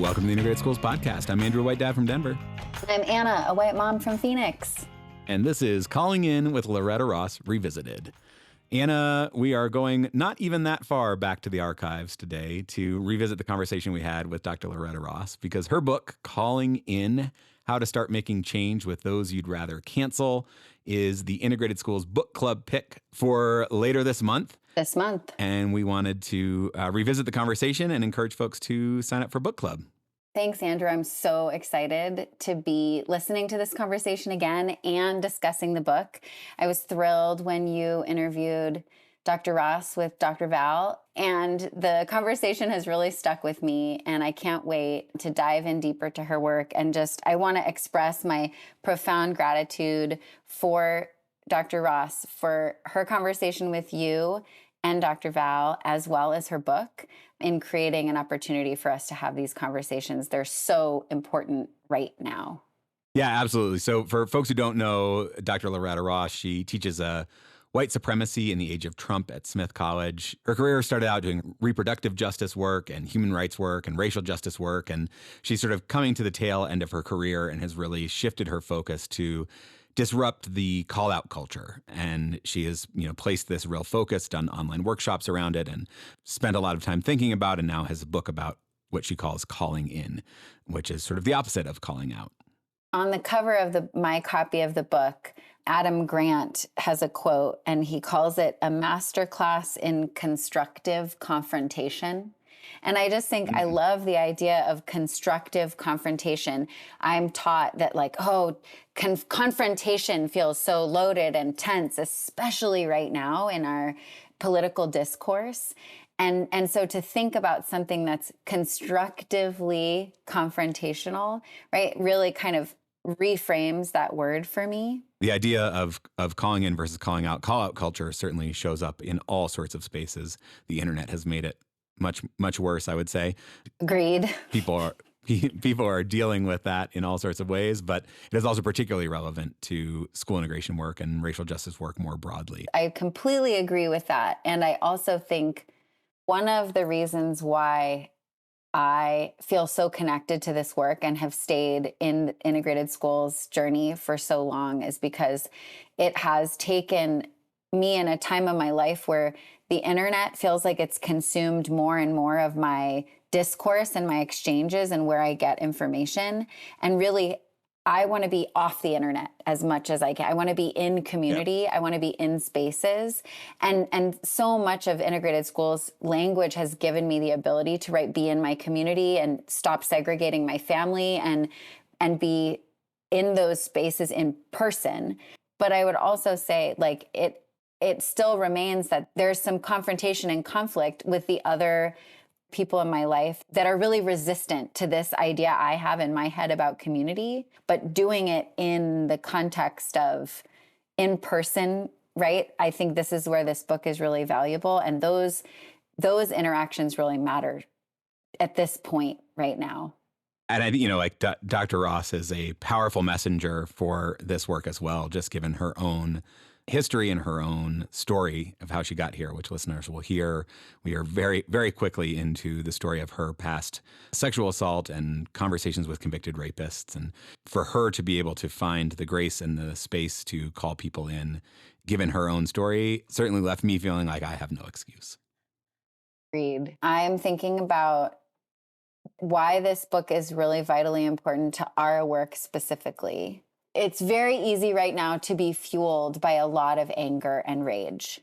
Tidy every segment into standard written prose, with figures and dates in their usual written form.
Welcome to the Integrated Schools Podcast. I'm Andrew, a white dad from Denver. I'm Anna, a white mom from Phoenix. And this is Calling In with Loretta Ross Revisited. Anna, we are going not even that far back to the archives today to revisit the conversation we had with Dr. Loretta Ross, because her book, Calling In, How to Start Making Change with Those You'd Rather Cancel, is the Integrated Schools Book Club pick for later this month. And we wanted to revisit the conversation and encourage folks to sign up for book club. Thanks, Andrew. I'm so excited to be listening to this conversation again and discussing the book. I was thrilled when you interviewed Dr. Ross with Dr. Val, and the conversation has really stuck with me, and I can't wait to dive in deeper to her work. And I want to express my profound gratitude for Dr. Ross for her conversation with you and Dr. Val, as well as her book, in creating an opportunity for us to have these conversations. They're so important right now. Yeah, absolutely. So for folks who don't know Dr. Loretta Ross, she teaches white supremacy in the age of Trump at Smith College. Her career started out doing reproductive justice work and human rights work and racial justice work. And she's sort of coming to the tail end of her career and has really shifted her focus to disrupt the call-out culture. And she has, placed this real focus, done online workshops around it, and spent a lot of time thinking about, and now has a book about what she calls calling in, which is sort of the opposite of calling out. On the cover of my copy of the book, Adam Grant has a quote, and he calls it a masterclass in constructive confrontation. And I just think I love the idea of constructive confrontation. I'm taught that confrontation feels so loaded and tense, especially right now in our political discourse. And so to think about something that's constructively confrontational, right, really kind of reframes that word for me. The idea of calling in versus calling out, call-out culture certainly shows up in all sorts of spaces. The internet has made it much worse, I would say. Agreed. People are dealing with that in all sorts of ways, but it is also particularly relevant to school integration work and racial justice work more broadly. I completely agree with that. And I also think one of the reasons why I feel so connected to this work and have stayed in the integrated schools journey for so long is because it has taken me in a time of my life where the internet feels like it's consumed more and more of my discourse and my exchanges and where I get information. And really, I want to be off the internet as much as I can. I want to be in community. Yep. I want to be in spaces. And so much of integrated schools language has given me the ability to be in my community and stop segregating my family and be in those spaces in person. But I would also say it still remains that there's some confrontation and conflict with the other people in my life that are really resistant to this idea I have in my head about community, but doing it in the context of in person, right? I think this is where this book is really valuable. And those interactions really matter at this point right now. And I think, Dr. Ross is a powerful messenger for this work as well, just given her own history and her own story of how she got here, which listeners will hear. We are very, very quickly into the story of her past sexual assault and conversations with convicted rapists. And for her to be able to find the grace and the space to call people in, given her own story, certainly left me feeling like I have no excuse. Agreed. I'm thinking about why this book is really vitally important to our work specifically. It's very easy right now to be fueled by a lot of anger and rage.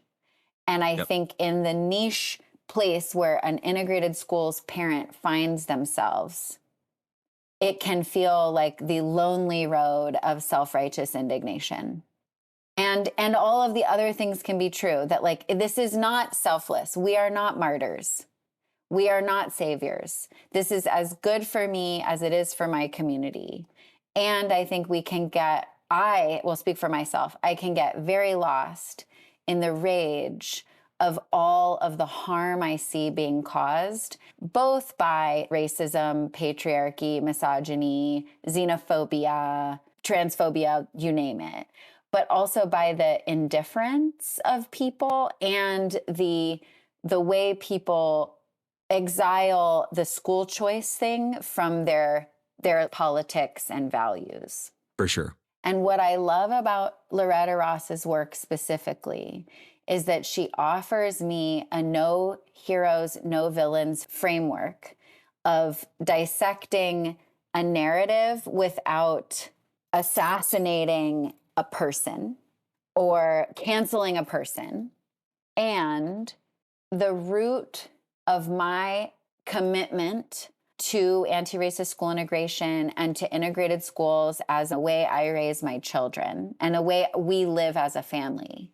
And I think in the niche place where an integrated schools parent finds themselves, it can feel like the lonely road of self-righteous indignation. And all of the other things can be true, that this is not selfless. We are not martyrs. We are not saviors. This is as good for me as it is for my community. And I think I will speak for myself, I can get very lost in the rage of all of the harm I see being caused, both by racism, patriarchy, misogyny, xenophobia, transphobia, you name it, but also by the indifference of people and the way people exile the school choice thing from their politics and values. For sure. And what I love about Loretta Ross's work specifically is that she offers me a no heroes, no villains framework of dissecting a narrative without assassinating a person or canceling a person. And the root of my commitment to anti-racist school integration and to integrated schools as a way I raise my children and a way we live as a family.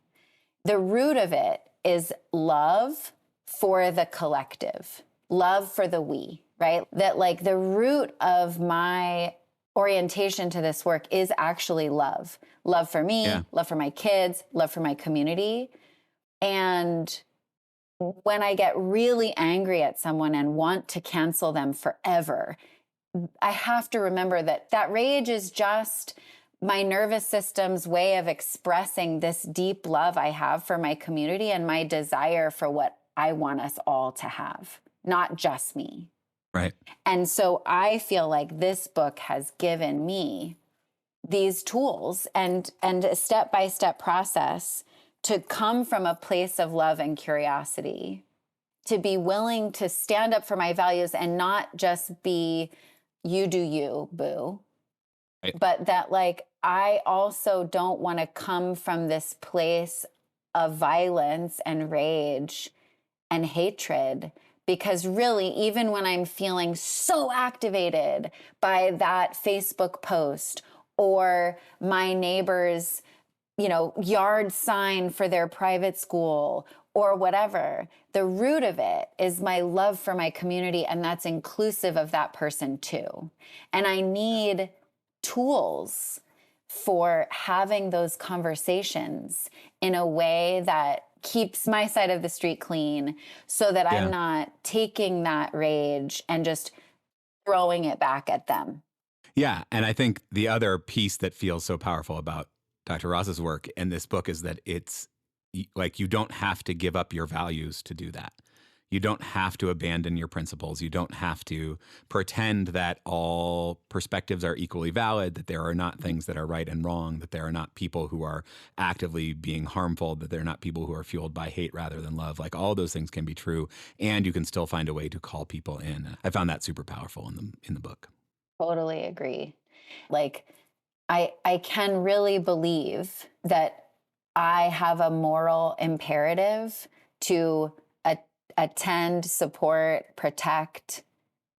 The root of it is love for the collective, love for the we, right? That like the root of my orientation to this work is actually love. Love for me, love for my kids, love for my community. And when I get really angry at someone and want to cancel them forever, I have to remember that that rage is just my nervous system's way of expressing this deep love I have for my community and my desire for what I want us all to have, not just me. Right. And so I feel like this book has given me these tools and a step-by-step process to come from a place of love and curiosity, to be willing to stand up for my values and not just be you do you, boo. Right. But that like, I also don't want to come from this place of violence and rage and hatred, because really, even when I'm feeling so activated by that Facebook post or my neighbor's, yard sign for their private school or whatever, the root of it is my love for my community, and that's inclusive of that person too. And I need tools for having those conversations in a way that keeps my side of the street clean so that I'm not taking that rage and just throwing it back at them. Yeah. And I think the other piece that feels so powerful about Dr. Ross's work in this book is that it's like you don't have to give up your values to do that. You don't have to abandon your principles. You don't have to pretend that all perspectives are equally valid, that there are not things that are right and wrong, that there are not people who are actively being harmful, that there are not people who are fueled by hate rather than love. Like all those things can be true, and you can still find a way to call people in. I found that super powerful in the book. Totally agree. Like I can really believe that I have a moral imperative to attend, support, protect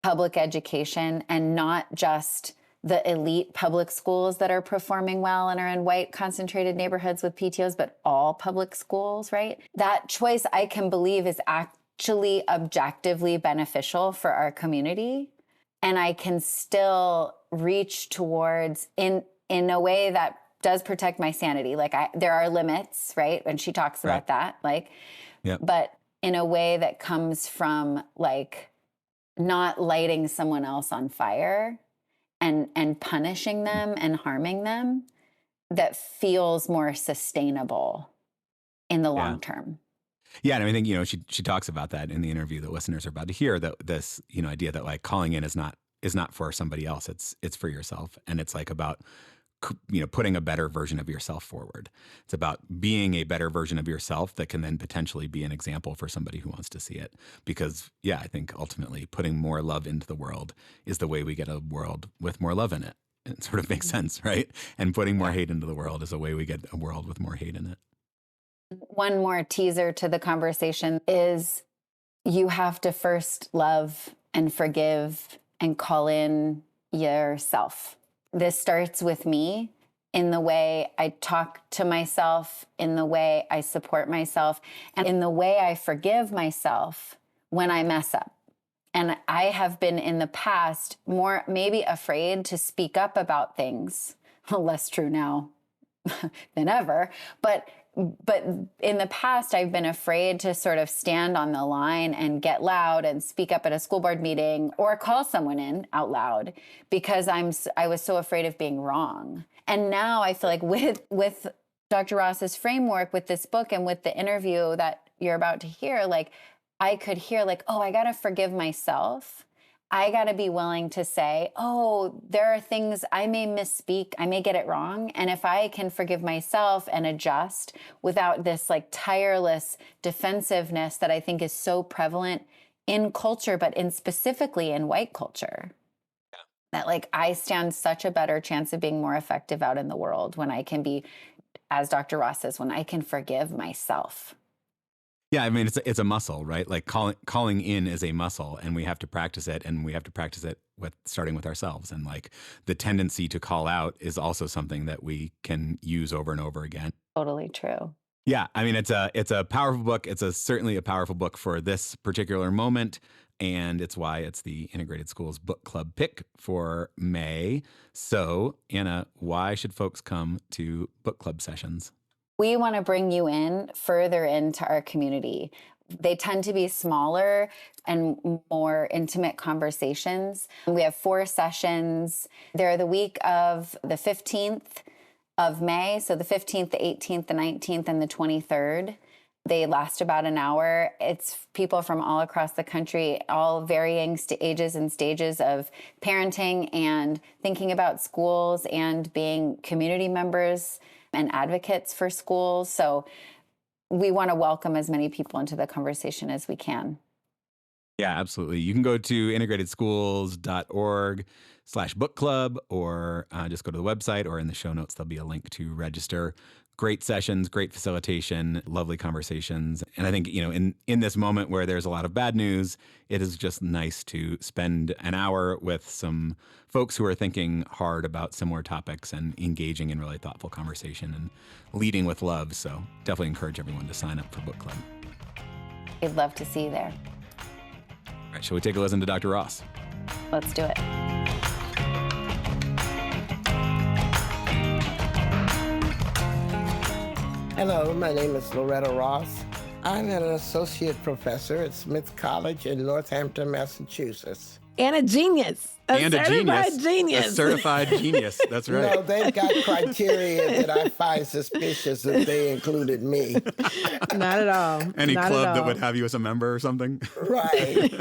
public education, and not just the elite public schools that are performing well and are in white concentrated neighborhoods with PTOs, but all public schools, right? That choice I can believe is actually objectively beneficial for our community. And I can still reach towards in a way that does protect my sanity. Like there are limits, right? And she talks about that, but in a way that comes from like not lighting someone else on fire and punishing them and harming them, that feels more sustainable in the long term. Yeah, and I think she talks about that in the interview that listeners are about to hear. That this idea that like calling in is not for somebody else. It's for yourself, and it's like about putting a better version of yourself forward. It's about being a better version of yourself that can then potentially be an example for somebody who wants to see it. Because I think ultimately putting more love into the world is the way we get a world with more love in it. It sort of makes sense, right? And putting more hate into the world is a way we get a world with more hate in it. One more teaser to the conversation is you have to first love and forgive and call in yourself. This starts with me in the way I talk to myself, in the way I support myself, and in the way I forgive myself when I mess up. And I have been in the past more maybe afraid to speak up about things. Less true now than ever, but in the past, I've been afraid to sort of stand on the line and get loud and speak up at a school board meeting or call someone in out loud because I was so afraid of being wrong. And now I feel like with Dr. Ross's framework, with this book and with the interview that you're about to hear, like I could hear like, oh, I got to forgive myself. I got to be willing to say, oh, there are things I may misspeak, I may get it wrong. And if I can forgive myself and adjust without this like tireless defensiveness that I think is so prevalent in culture, but in specifically in white culture, that like I stand such a better chance of being more effective out in the world when I can be, as Dr. Ross says, when I can forgive myself. Yeah, I mean it's a muscle, right? Like calling in is a muscle, and we have to practice it, and we have to practice it with starting with ourselves. And like the tendency to call out is also something that we can use over and over again. Totally true. Yeah, I mean it's a powerful book. It's certainly a powerful book for this particular moment, and it's why it's the Integrated Schools Book Club pick for May. So, Anna, why should folks come to book club sessions? We want to bring you in further into our community. They tend to be smaller and more intimate conversations. We have 4 sessions. They're the week of the 15th of May. So the 15th, the 18th, the 19th, and the 23rd. They last about an hour. It's people from all across the country, all varying ages and stages of parenting and thinking about schools and being community members and advocates for schools. So we want to welcome as many people into the conversation as we can. Yeah, absolutely. You can go to integratedschools.org/book club, or just go to the website, or in the show notes, there'll be a link to register. Great sessions, great facilitation, lovely conversations. And I think, in this moment where there's a lot of bad news, it is just nice to spend an hour with some folks who are thinking hard about similar topics and engaging in really thoughtful conversation and leading with love. So definitely encourage everyone to sign up for book club. We'd love to see you there. All right, shall we take a listen to Dr. Ross? Let's do it. Hello, my name is Loretta Ross. I'm an associate professor at Smith College in Northampton, Massachusetts. And a genius. A certified genius. A certified genius. That's right. No, they've got criteria that I find suspicious if they included me. Not at all. Any Not club at that all. would have you as a member or something? Right.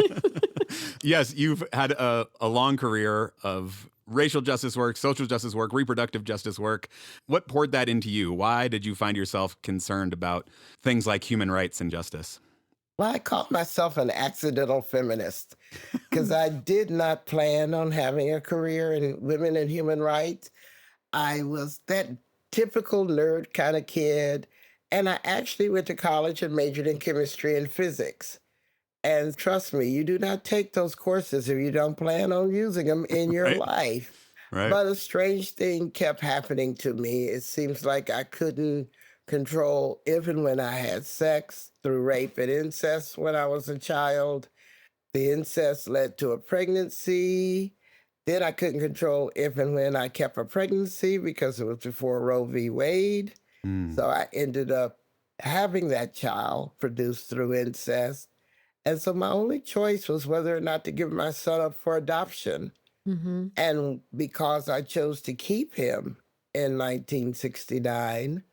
Yes, you've had a long career of racial justice work, social justice work, reproductive justice work. What poured that into you? Why did you find yourself concerned about things like human rights and justice? Well, I call myself an accidental feminist because I did not plan on having a career in women and human rights. I was that typical nerd kind of kid, and I actually went to college and majored in chemistry and physics. And trust me, you do not take those courses if you don't plan on using them in your Right. life. Right. But a strange thing kept happening to me. It seems like I couldn't control if and when I had sex through rape and incest when I was a child. The incest led to a pregnancy. Then I couldn't control if and when I kept a pregnancy because it was before Roe v. Wade. So I ended up having that child produced through incest. And so my only choice was whether or not to give my son up for adoption. Mm-hmm. And because I chose to keep him in 1969,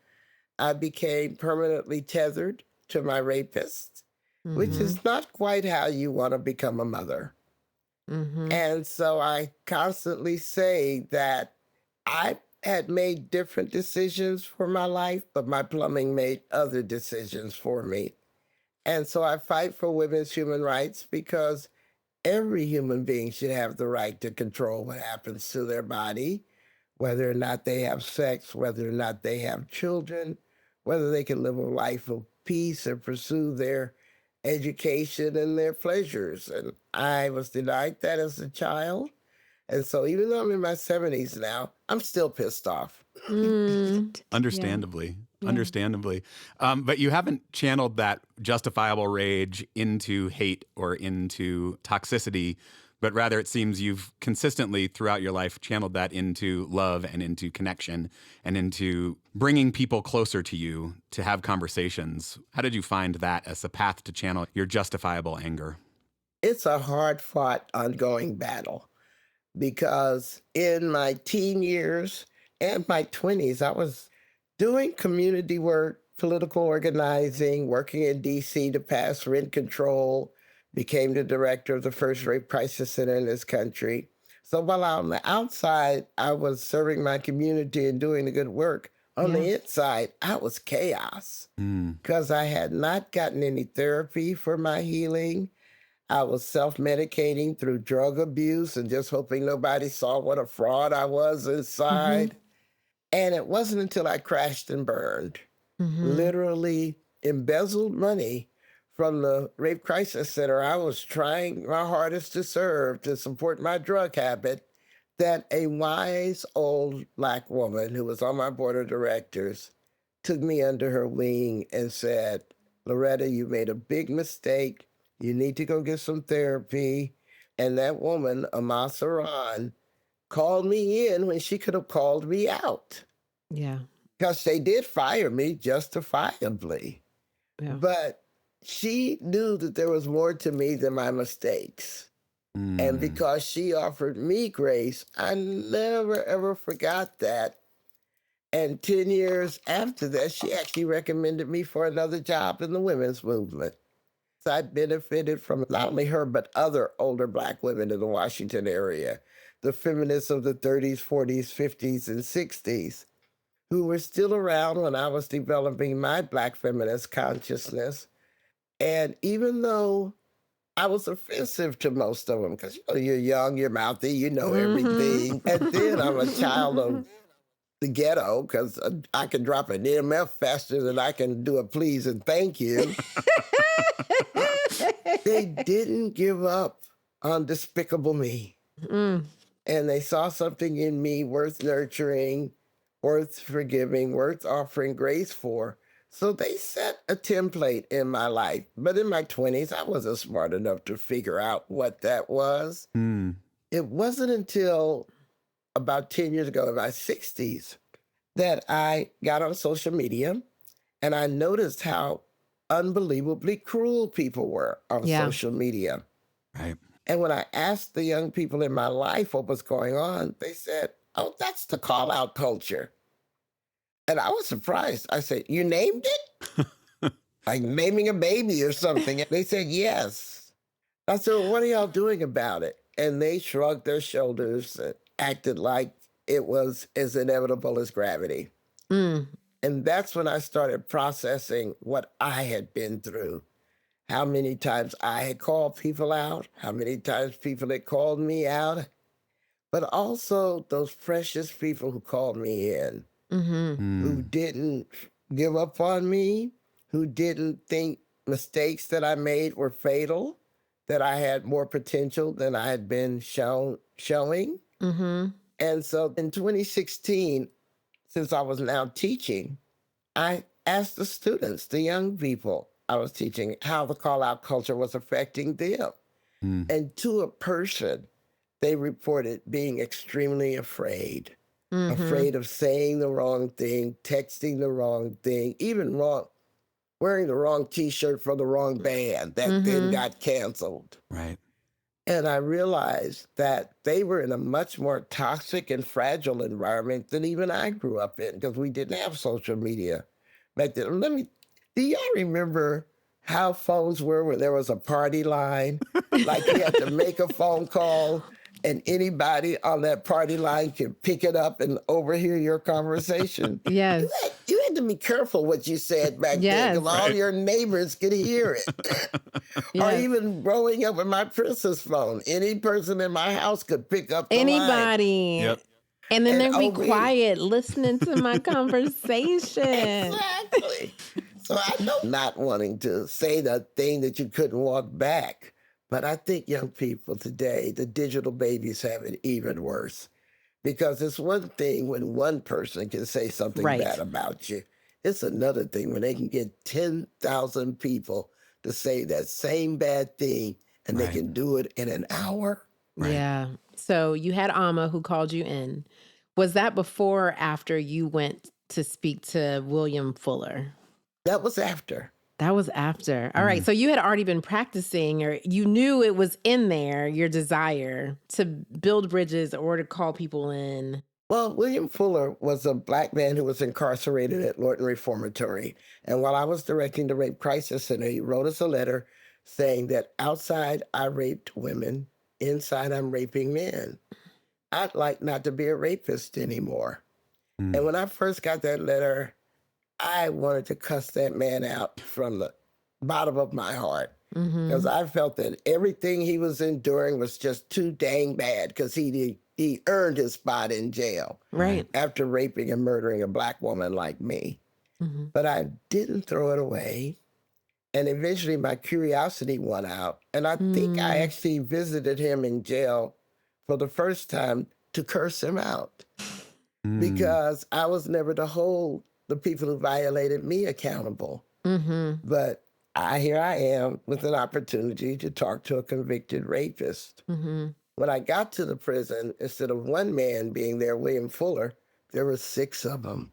I became permanently tethered to my rapist, which is not quite how you want to become a mother. Mm-hmm. And so I constantly say that I had made different decisions for my life, but my plumbing made other decisions for me. And so I fight for women's human rights because every human being should have the right to control what happens to their body, whether or not they have sex, whether or not they have children, whether they can live a life of peace or pursue their education and their pleasures. And I was denied that as a child. And so even though I'm in my 70s now, I'm still pissed off. Understandably. Yeah. Understandably. But you haven't channeled that justifiable rage into hate or into toxicity, but rather it seems you've consistently throughout your life channeled that into love and into connection and into bringing people closer to you to have conversations. How did you find that as a path to channel your justifiable anger? It's a hard-fought, ongoing battle because in my teen years and my 20s, I was doing community work political organizing, working in D.C. to pass rent control, became the director of the first rape crisis center in this country. So while on the outside, I was serving my community and doing the good work. On the inside, I was chaos because I had not gotten any therapy for my healing. I was self-medicating through drug abuse and just hoping nobody saw what a fraud I was inside. And it wasn't until I crashed and burned, literally embezzled money from the Rape Crisis Center I was trying my hardest to serve to support my drug habit, that a wise old Black woman who was on my board of directors took me under her wing and said, Loretta, you made a big mistake. You need to go get some therapy. And that woman, Amasaran, called me in when she could have called me out. Yeah. Because they did fire me justifiably. Yeah. But she knew that there was more to me than my mistakes. And because she offered me grace, I never, ever forgot that. And 10 years after that, she actually recommended me for another job in the women's movement. So I benefited from not only her, but other older Black women in the Washington area, the feminists of the 30s, 40s, 50s, and 60s, who were still around when I was developing my Black feminist consciousness. And even though I was offensive to most of them, because you're young, you're mouthy, you know everything. And then I'm a child of the ghetto, because I can drop an EMF faster than I can do a please and thank you. They didn't give up on Despicable Me. And they saw something in me worth nurturing, worth forgiving, worth offering grace for. So they set a template in my life. But in my 20s, I wasn't smart enough to figure out what that was. It wasn't until about 10 years ago, in my 60s, that I got on social media and I noticed how unbelievably cruel people were on social media. Right. And when I asked the young people in my life what was going on, they said, oh, that's the call out culture. And I was surprised. I said, you named it? Like naming a baby or something. And they said, yes. I said, well, what are y'all doing about it? And they shrugged their shoulders and acted like it was as inevitable as gravity. And that's when I started processing what I had been through. How many times I had called people out, how many times people had called me out, but also those precious people who called me in. Who didn't give up on me, who didn't think mistakes that I made were fatal, that I had more potential than I had been showing. And so in 2016, since I was now teaching, I asked the students, the young people I was teaching, how the call-out culture was affecting them. And to a person, they reported being extremely afraid. Afraid of saying the wrong thing, texting the wrong thing, even wearing the wrong T-shirt for the wrong band that then got canceled. Right. And I realized that they were in a much more toxic and fragile environment than even I grew up in, because we didn't have social media back then. Do y'all remember how phones were where there was a party line? Like you had to make a phone call and anybody on that party line could pick it up and overhear your conversation. Yes. You had to be careful what you said back then, because all your neighbors could hear it. Or even growing up with my princess phone, any person in my house could pick up the anybody. line. Yep. And then they'd be quiet listening to my conversation. Exactly. So I know not wanting to say the thing that you couldn't walk back. But I think young people today, the digital babies, have it even worse. Because it's one thing when one person can say something bad about you. It's another thing when they can get 10,000 people to say that same bad thing, and they can do it in an hour. Yeah. So you had Amma who called you in. Was that before or after you went to speak to William Fuller? That was after. That was after. All right. So you had already been practicing, or you knew it was in there, your desire to build bridges or to call people in. Well, William Fuller was a black man who was incarcerated at Lorton Reformatory. And while I was directing the Rape Crisis Center, he wrote us a letter saying that outside I raped women, inside I'm raping men. I'd like not to be a rapist anymore. And when I first got that letter, I wanted to cuss that man out from the bottom of my heart because I felt that everything he was enduring was just too dang bad because he earned his spot in jail Right. after raping and murdering a black woman like me. But I didn't throw it away. And eventually my curiosity won out. And I think I actually visited him in jail for the first time to curse him out because I was never to hold the people who violated me accountable. But here I am with an opportunity to talk to a convicted rapist. When I got to the prison, instead of one man being there, William Fuller, there were 6 of them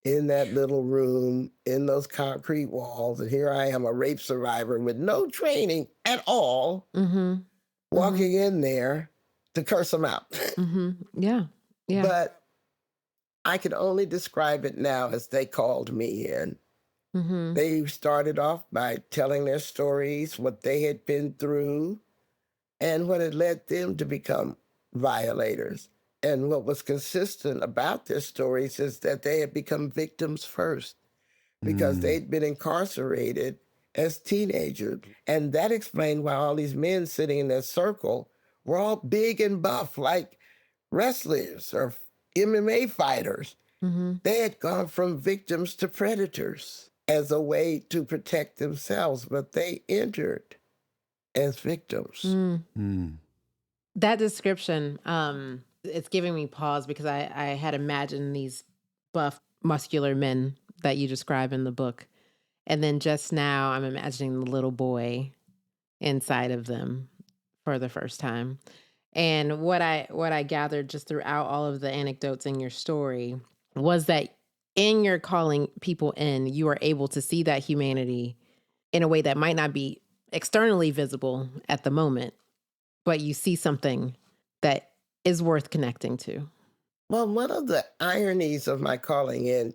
in that little room, in those concrete walls. And here I am, a rape survivor with no training at all, walking in there to curse them out. Yeah. Yeah. But I can only describe it now as they called me in. They started off by telling their stories, what they had been through, and what had led them to become violators. And what was consistent about their stories is that they had become victims first because they'd been incarcerated as teenagers. And that explained why all these men sitting in their circle were all big and buff, like wrestlers or MMA fighters. They had gone from victims to predators as a way to protect themselves, but they entered as victims. That description, it's giving me pause because I had imagined these buff, muscular men that you describe in the book. And then just now I'm imagining the little boy inside of them for the first time. And what I gathered just throughout all of the anecdotes in your story was that in your calling people in, you are able to see that humanity in a way that might not be externally visible at the moment, but you see something that is worth connecting to. Well, one of the ironies of my calling in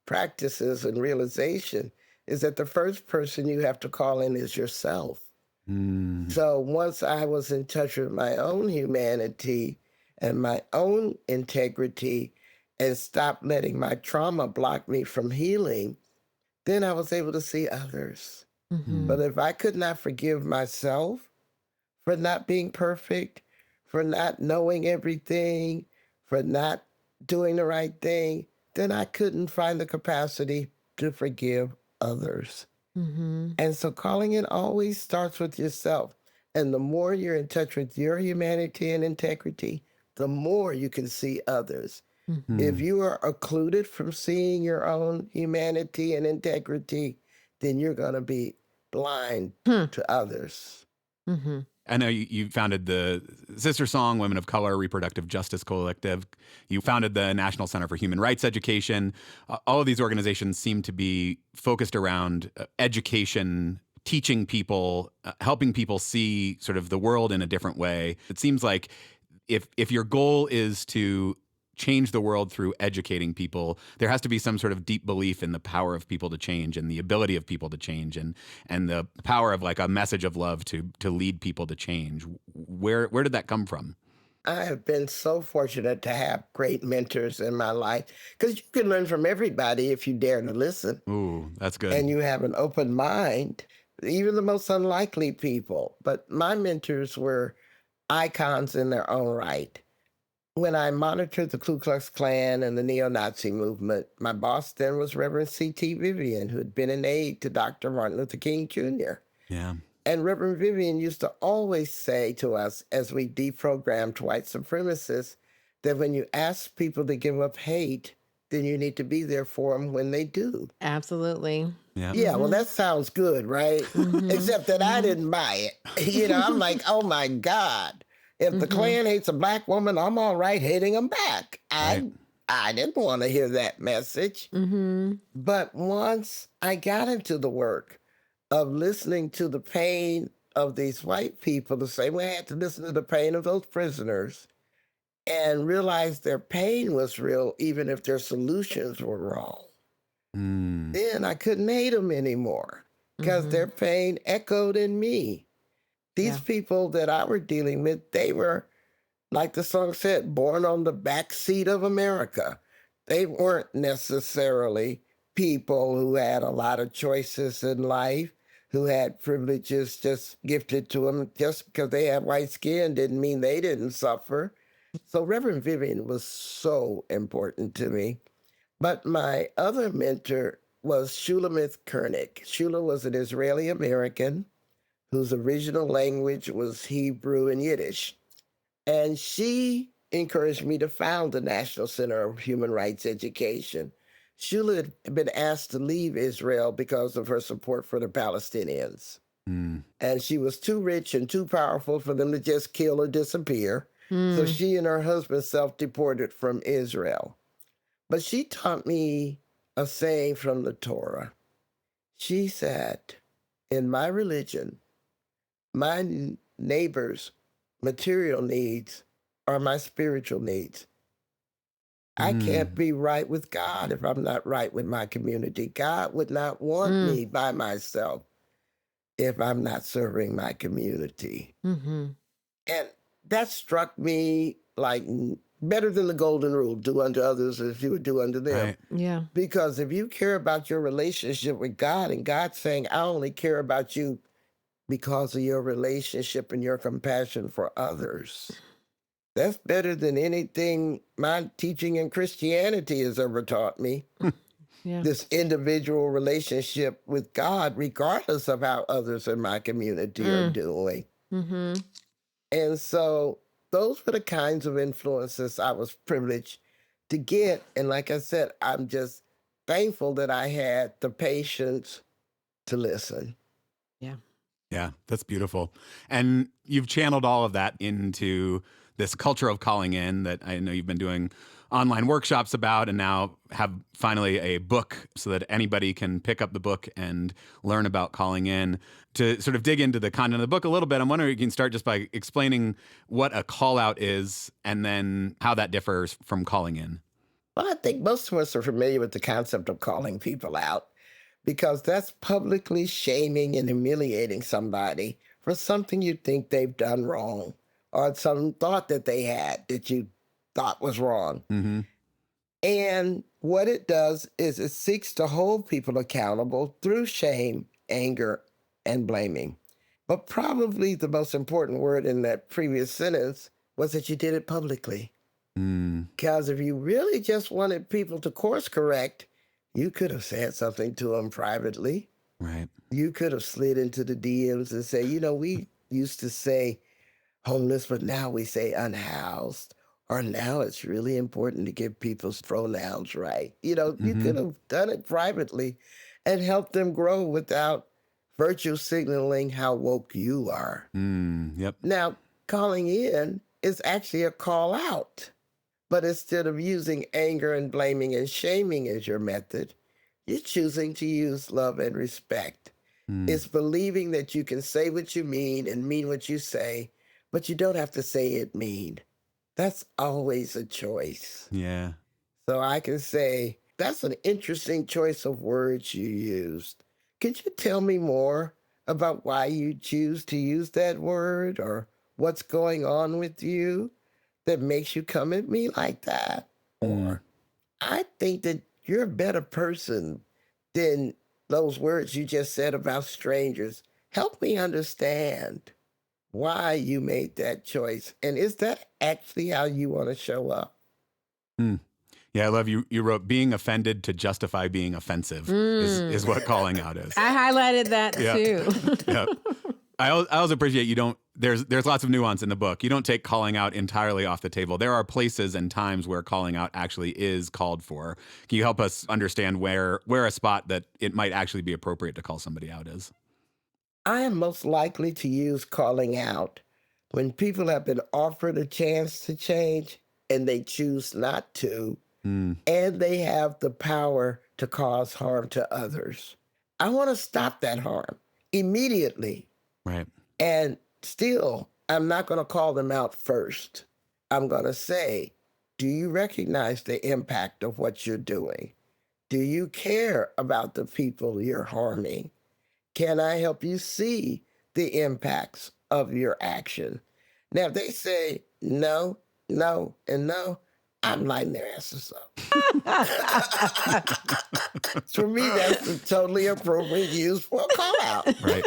practices and realization is that the first person you have to call in is yourself. So once I was in touch with my own humanity and my own integrity and stopped letting my trauma block me from healing, then I was able to see others. But if I could not forgive myself for not being perfect, for not knowing everything, for not doing the right thing, then I couldn't find the capacity to forgive others. And so calling in always starts with yourself. And the more you're in touch with your humanity and integrity, the more you can see others. If you are occluded from seeing your own humanity and integrity, then you're going to be blind to others. I know you founded the Sister Song Women of Color Reproductive Justice Collective. You founded the National Center for Human Rights Education. All of these organizations seem to be focused around education, teaching people, helping people see sort of the world in a different way. It seems like if your goal is to change the world through educating people, there has to be some sort of deep belief in the power of people to change and the ability of people to change and the power of like a message of love to lead people to change. Where did that come from? I have been so fortunate to have great mentors in my life because you can learn from everybody if you dare to listen. Ooh, that's good. And you have an open mind, even the most unlikely people. But my mentors were icons in their own right. When I monitored the Ku Klux Klan and the neo-Nazi movement, my boss then was Reverend C.T. Vivian, who had been an aide to Dr. Martin Luther King Jr. Yeah. And Reverend Vivian used to always say to us as we deprogrammed white supremacists that when you ask people to give up hate, then you need to be there for them when they do. Absolutely. Yeah. Yeah, well, that sounds good, right? Except that I didn't buy it. I'm like, oh my God. If the Klan hates a black woman, I'm all right hating them back. I didn't want to hear that message. But once I got into the work of listening to the pain of these white people, the same way I had to listen to the pain of those prisoners, and realized their pain was real, even if their solutions were wrong. Then I couldn't hate them anymore because their pain echoed in me. These people that I were dealing with, they were, like the song said, born on the back seat of America. They weren't necessarily people who had a lot of choices in life, who had privileges just gifted to them. Just because they had white skin didn't mean they didn't suffer. So Reverend Vivian was so important to me. But my other mentor was Shulamith Koenig. Shula was an Israeli American whose original language was Hebrew and Yiddish. And she encouraged me to found the National Center of Human Rights Education. Shula had been asked to leave Israel because of her support for the Palestinians. And she was too rich and too powerful for them to just kill or disappear. So she and her husband self-deported from Israel. But she taught me a saying from the Torah. She said, in my religion, my neighbor's material needs are my spiritual needs. I can't be right with God if I'm not right with my community. God would not want me by myself if I'm not serving my community. And that struck me like better than the golden rule, do unto others as you would do unto them. Right. Yeah. Because if you care about your relationship with God and God's saying, I only care about you because of your relationship and your compassion for others, that's better than anything my teaching in Christianity has ever taught me. Yeah. This individual relationship with God, regardless of how others in my community are doing. And so those were the kinds of influences I was privileged to get. And like I said, I'm just thankful that I had the patience to listen. Yeah. Yeah, that's beautiful. And you've channeled all of that into this culture of calling in that I know you've been doing online workshops about, and now have finally a book so that anybody can pick up the book and learn about calling in. To sort of dig into the content of the book a little bit, I'm wondering if you can start just by explaining what a call out is and then how that differs from calling in. Well, I think most of us are familiar with the concept of calling people out, because that's publicly shaming and humiliating somebody for something you think they've done wrong, or some thought that they had that you thought was wrong. And what it does is it seeks to hold people accountable through shame, anger, and blaming. But probably the most important word in that previous sentence was that you did it publicly. Because if you really just wanted people to course correct, you could have said something to them privately. Right. You could have slid into the DMs and say, you know, we used to say homeless, but now we say unhoused. Or now it's really important to get people's pronouns right. You know, you could have done it privately and helped them grow without virtue signaling how woke you are. Yep. Now, calling in is actually a call out. But instead of using anger and blaming and shaming as your method, you're choosing to use love and respect. It's believing that you can say what you mean and mean what you say, but you don't have to say it mean. That's always a choice. Yeah. So I can say, that's an interesting choice of words you used. Could you tell me more about why you choose to use that word, or what's going on with you that makes you come at me like that? Or I think that you're a better person than those words you just said about strangers. Help me understand why you made that choice. And is that actually how you want to show up? Yeah, I love you. You wrote, being offended to justify being offensive is what calling out is. I highlighted that too. Yeah. I also appreciate you don't, there's lots of nuance in the book. You don't take calling out entirely off the table. There are places and times where calling out actually is called for. Can you help us understand where a spot that it might actually be appropriate to call somebody out is? I am most likely to use calling out when people have been offered a chance to change and they choose not to, and they have the power to cause harm to others. I want to stop that harm immediately. Right. And still, I'm not going to call them out first. I'm going to say, do you recognize the impact of what you're doing? Do you care about the people you're harming? Can I help you see the impacts of your action? Now, if they say no, no, and no, I'm lighting their asses up. For me, that's the totally appropriate use for a call out. Right.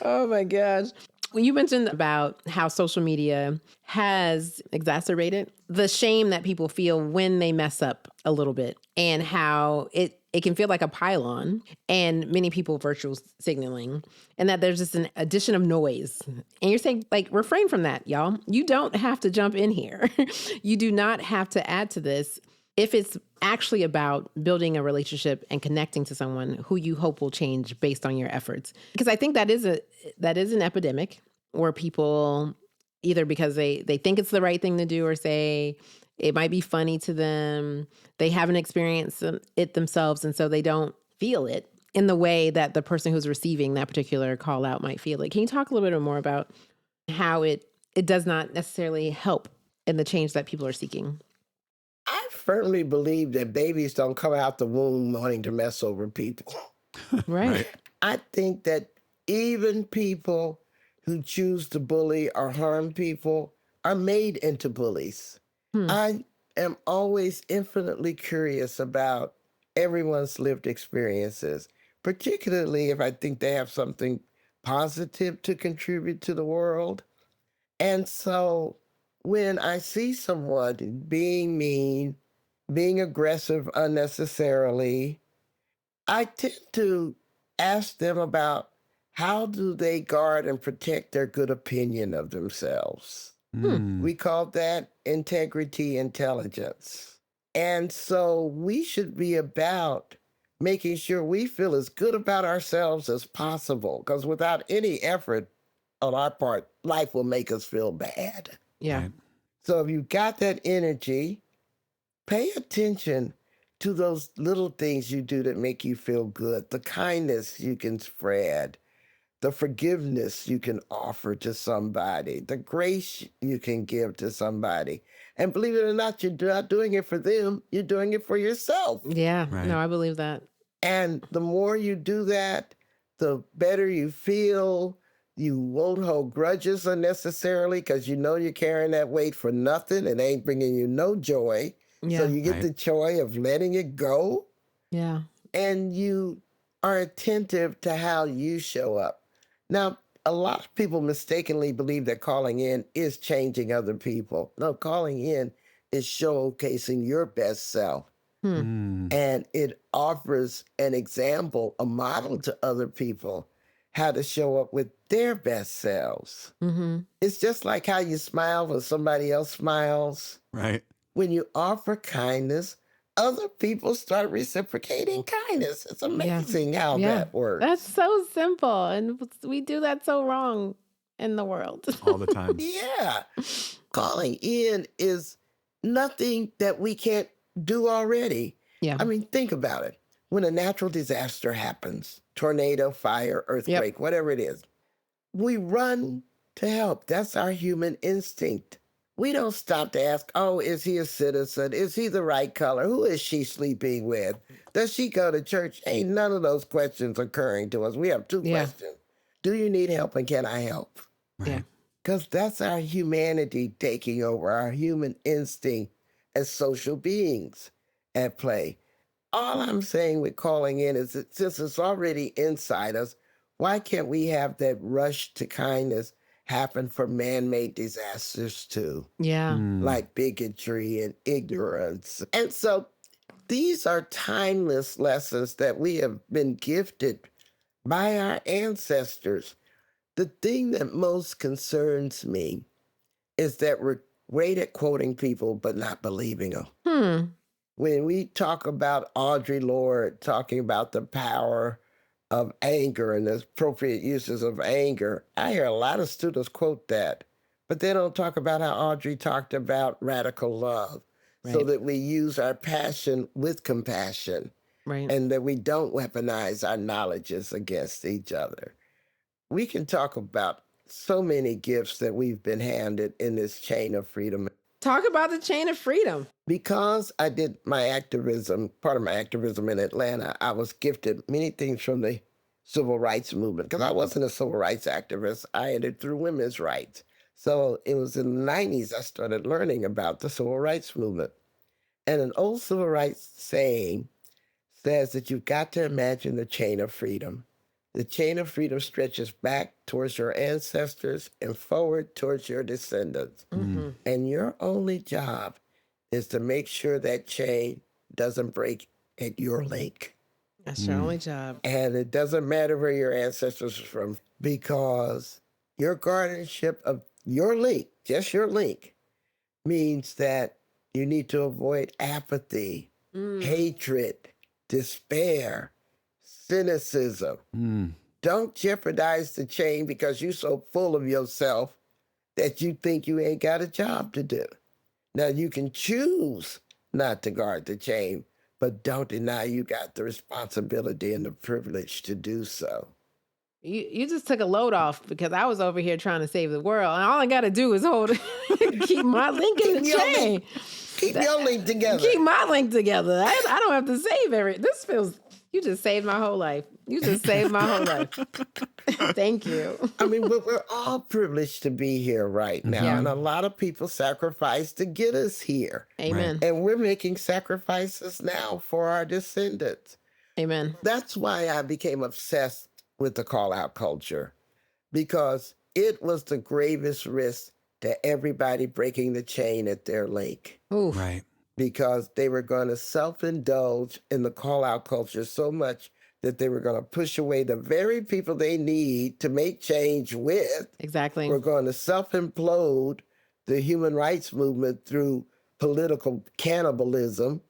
Oh my gosh. When you mentioned about how social media has exacerbated the shame that people feel when they mess up a little bit, and how it can feel like a pylon, and many people virtual signaling, and that there's just an addition of noise. And you're saying, like, refrain from that, y'all. You don't have to jump in here. You do not have to add to this if it's actually about building a relationship and connecting to someone who you hope will change based on your efforts. Because I think that is an epidemic where people, either because they think it's the right thing to do, or say it might be funny to them, they haven't experienced it themselves, and so they don't feel it in the way that the person who's receiving that particular call out might feel it. Can you talk a little bit more about how it does not necessarily help in the change that people are seeking? I firmly believe that babies don't come out the womb wanting to mess over people. Right. I think that even people who choose to bully or harm people are made into bullies. I am always infinitely curious about everyone's lived experiences, particularly if I think they have something positive to contribute to the world. And so when I see someone being mean, being aggressive unnecessarily, I tend to ask them about how do they guard and protect their good opinion of themselves. We call that integrity intelligence. And so we should be about making sure we feel as good about ourselves as possible, because without any effort on our part, life will make us feel bad. Yeah. Right. So if you've got that energy, pay attention to those little things you do that make you feel good, the kindness you can spread, the forgiveness you can offer to somebody, the grace you can give to somebody. And believe it or not, you're not doing it for them, you're doing it for yourself. Yeah. Right. No, I believe that. And the more you do that, the better you feel. You won't hold grudges unnecessarily because you know you're carrying that weight for nothing. It ain't bringing you no joy. Yeah. So you get Right. the joy of letting it go. Yeah. And you are attentive to how you show up. Now, a lot of people mistakenly believe that calling in is changing other people. No, calling in is showcasing your best self. And it offers an example, a model to other people, how to show up with their best selves. It's just like how you smile when somebody else smiles. Right. When you offer kindness, other people start reciprocating kindness. It's amazing how that works. That's so simple. And we do that so wrong in the world. All the time. Yeah. Calling in is nothing that we can't do already. Yeah. I mean, think about it. When a natural disaster happens, tornado, fire, earthquake, whatever it is, we run to help. That's our human instinct. We don't stop to ask, oh, is he a citizen? Is he the right color? Who is she sleeping with? Does she go to church? Ain't none of those questions occurring to us. We have two questions. Do you need help and can I help? Yeah. Because that's our humanity taking over, our human instinct as social beings at play. All I'm saying with calling in is that since it's already inside us, why can't we have that rush to kindness happen for man-made disasters too? Yeah. Like bigotry and ignorance. And so these are timeless lessons that we have been gifted by our ancestors. The thing that most concerns me is that we're great at quoting people but not believing them. When we talk about Audre Lorde talking about the power of anger and the appropriate uses of anger, I hear a lot of students quote that, but they don't talk about how Audre talked about radical love, so that we use our passion with compassion, and that we don't weaponize our knowledges against each other. We can talk about so many gifts that we've been handed in this chain of freedom. Talk about the chain of freedom. Because I did my activism, part of my activism in Atlanta, I was gifted many things from the civil rights movement. Because I wasn't a civil rights activist. I entered through women's rights. So it was in the 90s I started learning about the civil rights movement. And an old civil rights saying says that you've got to imagine the chain of freedom. The chain of freedom stretches back towards your ancestors and forward towards your descendants. Mm-hmm. And your only job is to make sure that chain doesn't break at your link. That's your only job. And it doesn't matter where your ancestors are from, because your guardianship of your link, just your link, means that you need to avoid apathy, hatred, despair, cynicism. Don't jeopardize the chain because you're so full of yourself that you think you ain't got a job to do. Now, you can choose not to guard the chain, but don't deny you got the responsibility and the privilege to do so. You just took a load off, because I was over here trying to save the world, and all I got to do is keep my link in the chain. Keep your link together. Keep my link together. I don't have to save this feels, you just saved my whole life. You just saved my whole life. Thank you. I mean, we're all privileged to be here right now. Yeah. And a lot of people sacrificed to get us here. Amen. And we're making sacrifices now for our descendants. Amen. That's why I became obsessed with the call-out culture, because it was the gravest risk to everybody breaking the chain at their link. Ooh. Right. Because they were going to self-indulge in the call-out culture so much that they were going to push away the very people they need to make change with. Exactly. We're going to self-implode the human rights movement through political cannibalism,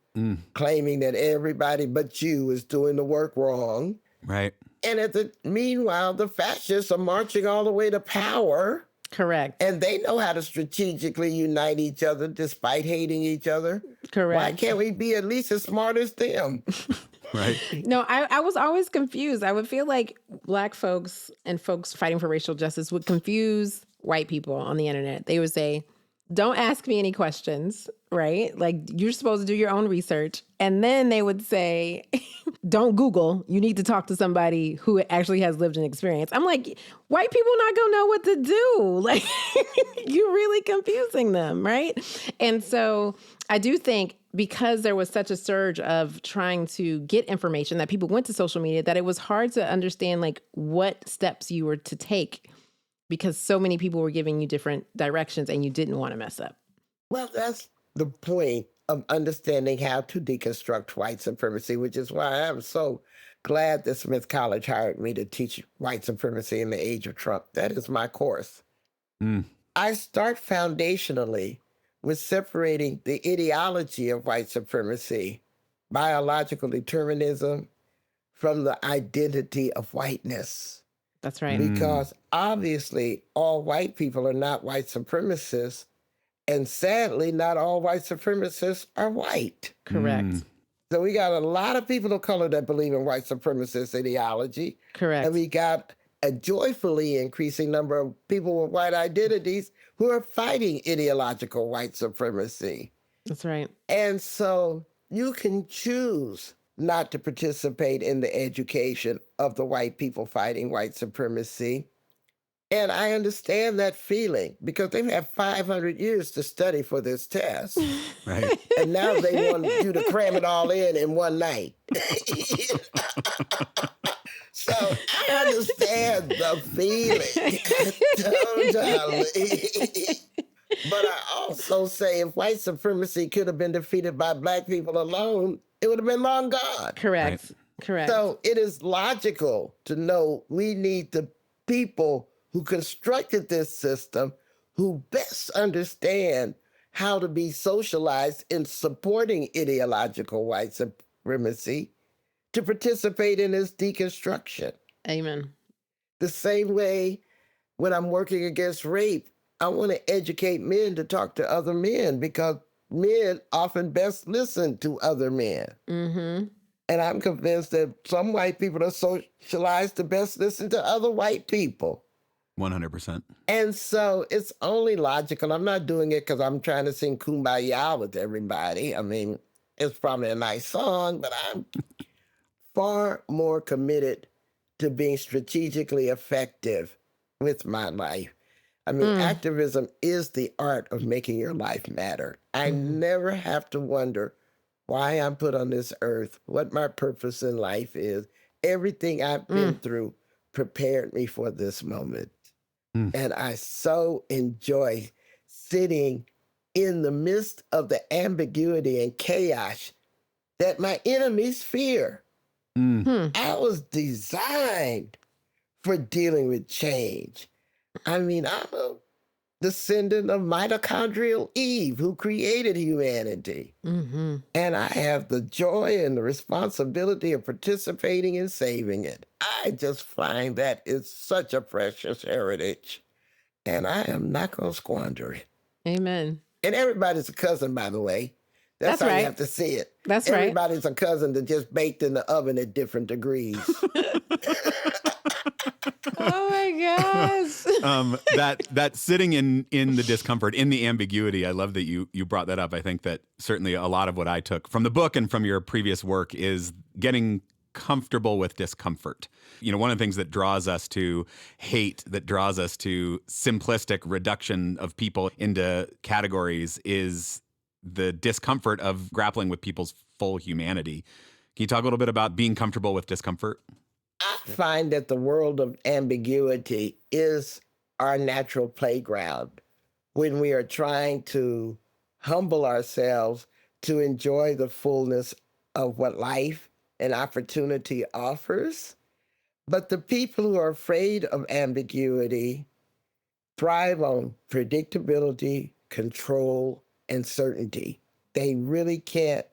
claiming that everybody but you is doing the work wrong. Right. And meanwhile, the fascists are marching all the way to power. Correct. And they know how to strategically unite each other despite hating each other. Correct. Why can't we be at least as smart as them? Right. No, I was always confused. I would feel like Black folks and folks fighting for racial justice would confuse white people on the internet. They would say, don't ask me any questions, right? Like, you're supposed to do your own research. And then they would say, don't Google. You need to talk to somebody who actually has lived an experience. I'm like, white people not going to know what to do. Like, you're really confusing them, right? And so I do think, because there was such a surge of trying to get information, that people went to social media, that it was hard to understand like what steps you were to take, because so many people were giving you different directions and you didn't want to mess up. Well, that's the point of understanding how to deconstruct white supremacy, which is why I'm so glad that Smith College hired me to teach white supremacy in the age of Trump. That is my course. I start foundationally with separating the ideology of white supremacy, biological determinism, from the identity of whiteness. That's right. Because obviously all white people are not white supremacists, and sadly not all white supremacists are white. Correct. So we got a lot of people of color that believe in white supremacist ideology. Correct. And we got a joyfully increasing number of people with white identities who are fighting ideological white supremacy. That's right. And so you can choose not to participate in the education of the white people fighting white supremacy. And I understand that feeling, because they've had 500 years to study for this test. Right. And now they want you to cram it all in one night. So I understand the feeling, totally. But I also say if white supremacy could have been defeated by Black people alone, it would have been long gone. Correct. Right. Correct. So it is logical to know we need the people who constructed this system, who best understand how to be socialized in supporting ideological white supremacy, to participate in its deconstruction. Amen. The same way when I'm working against rape, I want to educate men to talk to other men, because men often best listen to other men. Mm-hmm. And I'm convinced that some white people are socialized to best listen to other white people. 100%. And so it's only logical. I'm not doing it because I'm trying to sing Kumbaya with everybody. I mean, it's probably a nice song, but I'm far more committed to being strategically effective with my life. I mean, activism is the art of making your life matter. I never have to wonder why I'm put on this earth, what my purpose in life is. Everything I've been through prepared me for this moment. And I so enjoy sitting in the midst of the ambiguity and chaos that my enemies fear. I was designed for dealing with change. I mean, I'm a descendant of mitochondrial Eve who created humanity. And I have the joy and the responsibility of participating in saving it. I just find that it's such a precious heritage. And I am not going to squander it. Amen. And everybody's a cousin, by the way. That's how right. you have to see it. That's right. Everybody's a cousin that just baked in the oven at different degrees. Oh my gosh. That sitting in the discomfort, in the ambiguity, I love that you brought that up. I think that certainly a lot of what I took from the book and from your previous work is getting comfortable with discomfort. You know, one of the things that draws us to hate, that draws us to simplistic reduction of people into categories is the discomfort of grappling with people's full humanity. Can you talk a little bit about being comfortable with discomfort? I find that the world of ambiguity is our natural playground when we are trying to humble ourselves to enjoy the fullness of what life and opportunity offers. But the people who are afraid of ambiguity thrive on predictability, control, and certainty. They really can't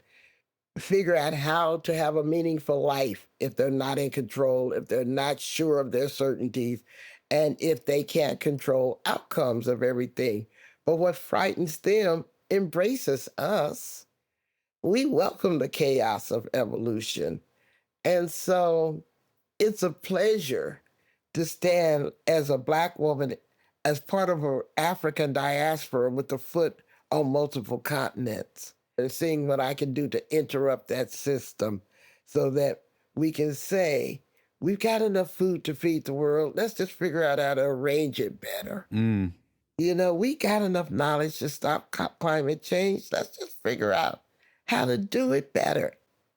figure out how to have a meaningful life if they're not in control, if they're not sure of their certainties, and if they can't control outcomes of everything. But what frightens them embraces us. We welcome the chaos of evolution. And so it's a pleasure to stand as a Black woman, as part of an African diaspora with a foot on multiple continents, and seeing what I can do to interrupt that system so that we can say, we've got enough food to feed the world. Let's just figure out how to arrange it better. You know, we got enough knowledge to stop climate change. Let's just figure out how to do it better.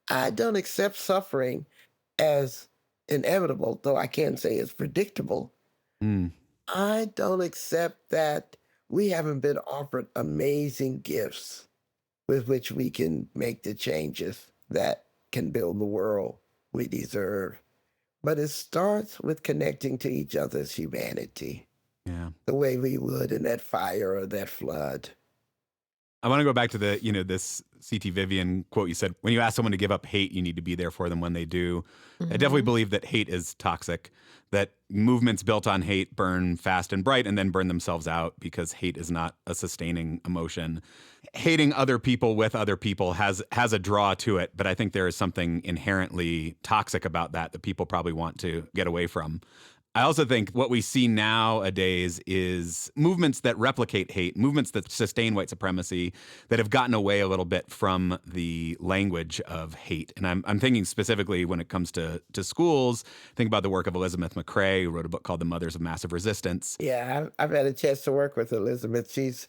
I don't accept suffering as inevitable, though I can say it's predictable. I don't accept that we haven't been offered amazing gifts with which we can make the changes that can build the world we deserve. But it starts with connecting to each other's humanity, the way we would in that fire or that flood. I want to go back to the, this C.T. Vivian quote you said, when you ask someone to give up hate, you need to be there for them when they do. I definitely believe that hate is toxic, that movements built on hate burn fast and bright and then burn themselves out because hate is not a sustaining emotion. Hating other people with other people has a draw to it, but I think there is something inherently toxic about that people probably want to get away from. I also think what we see nowadays is movements that replicate hate, movements that sustain white supremacy, that have gotten away a little bit from the language of hate. And I'm thinking specifically when it comes to schools, think about the work of Elizabeth McCrae, who wrote a book called The Mothers of Massive Resistance. Yeah, I've had a chance to work with Elizabeth. She's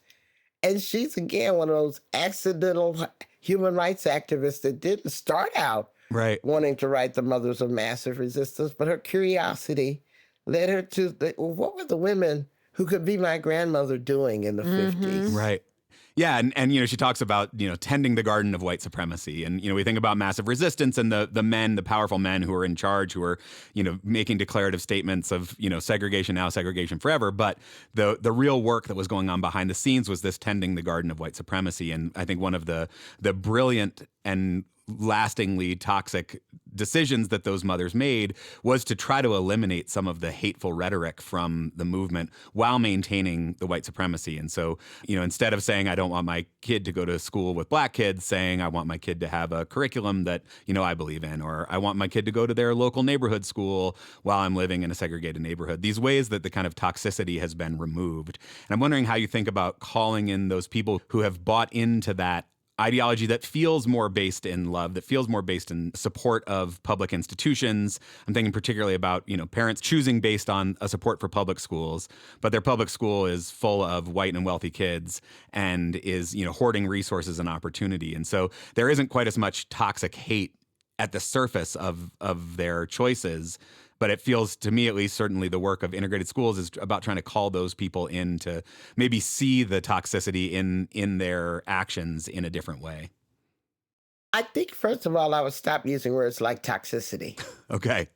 again one of those accidental human rights activists that didn't start out wanting to write The Mothers of Massive Resistance, but her curiosity led her to what were the women who could be my grandmother doing in the 50s? Right. Yeah, and she talks about, tending the garden of white supremacy. And, we think about massive resistance and the men, the powerful men who are in charge, who are, making declarative statements of, segregation now, segregation forever. But the real work that was going on behind the scenes was this tending the garden of white supremacy. And I think one of the brilliant and lastingly toxic decisions that those mothers made was to try to eliminate some of the hateful rhetoric from the movement while maintaining the white supremacy. And so, instead of saying, I don't want my kid to go to school with black kids, saying, I want my kid to have a curriculum that, I believe in, or I want my kid to go to their local neighborhood school while I'm living in a segregated neighborhood. These ways that the kind of toxicity has been removed. And I'm wondering how you think about calling in those people who have bought into that ideology that feels more based in love, that feels more based in support of public institutions. I'm thinking particularly about, parents choosing based on a support for public schools, but their public school is full of white and wealthy kids and is, hoarding resources and opportunity. And so there isn't quite as much toxic hate at the surface of their choices. But it feels, to me at least, certainly the work of integrated schools is about trying to call those people in to maybe see the toxicity in their actions in a different way. I think, first of all, I would stop using words like toxicity. Okay.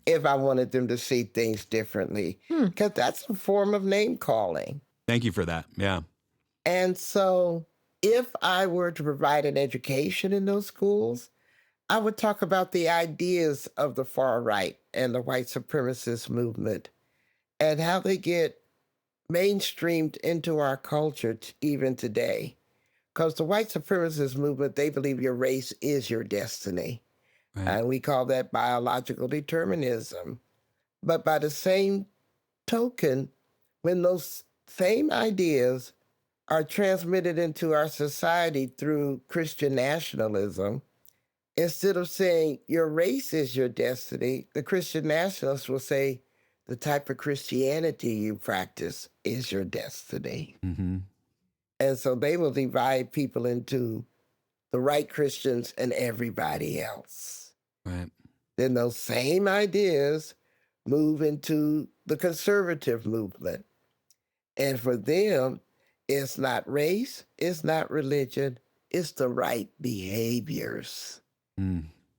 If I wanted them to see things differently, because that's a form of name calling. Thank you for that. Yeah. And so if I were to provide an education in those schools, I would talk about the ideas of the far right and the white supremacist movement and how they get mainstreamed into our culture even today. Because the white supremacist movement, they believe your race is your destiny. Right. And we call that biological determinism. But by the same token, when those same ideas are transmitted into our society through Christian nationalism, instead of saying your race is your destiny, the Christian nationalists will say the type of Christianity you practice is your destiny. Mm-hmm. And so they will divide people into the right Christians and everybody else. Right. Then those same ideas move into the conservative movement. And for them, it's not race, it's not religion, it's the right behaviors.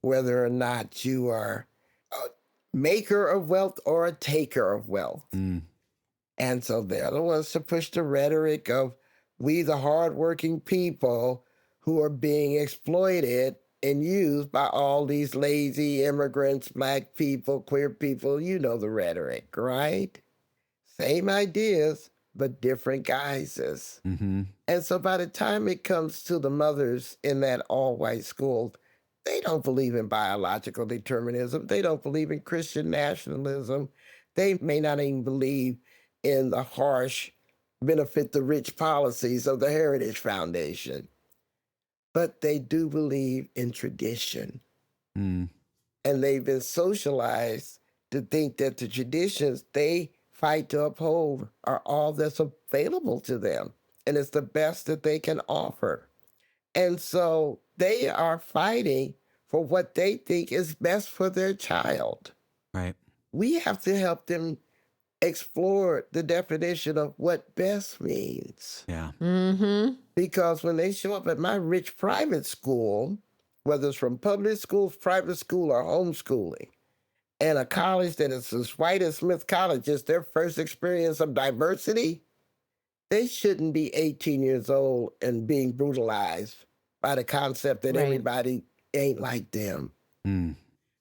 Whether or not you are a maker of wealth or a taker of wealth. And so they're the ones to push the rhetoric of we, the hardworking people who are being exploited and used by all these lazy immigrants, black people, queer people. You know the rhetoric, right? Same ideas, but different guises. Mm-hmm. And so by the time it comes to the mothers in that all-white school, they don't believe in biological determinism. They don't believe in Christian nationalism. They may not even believe in the harsh benefit the rich policies of the Heritage Foundation. But they do believe in tradition. And they've been socialized to think that the traditions they fight to uphold are all that's available to them. And it's the best that they can offer. And so they are fighting for what they think is best for their child. Right. We have to help them explore the definition of what best means. Yeah. Mm-hmm. Because when they show up at my rich private school, whether it's from public school, private school, or homeschooling, and a college that is as white as Smith College is their first experience of diversity, they shouldn't be 18 years old and being brutalized by the concept that everybody ain't like them.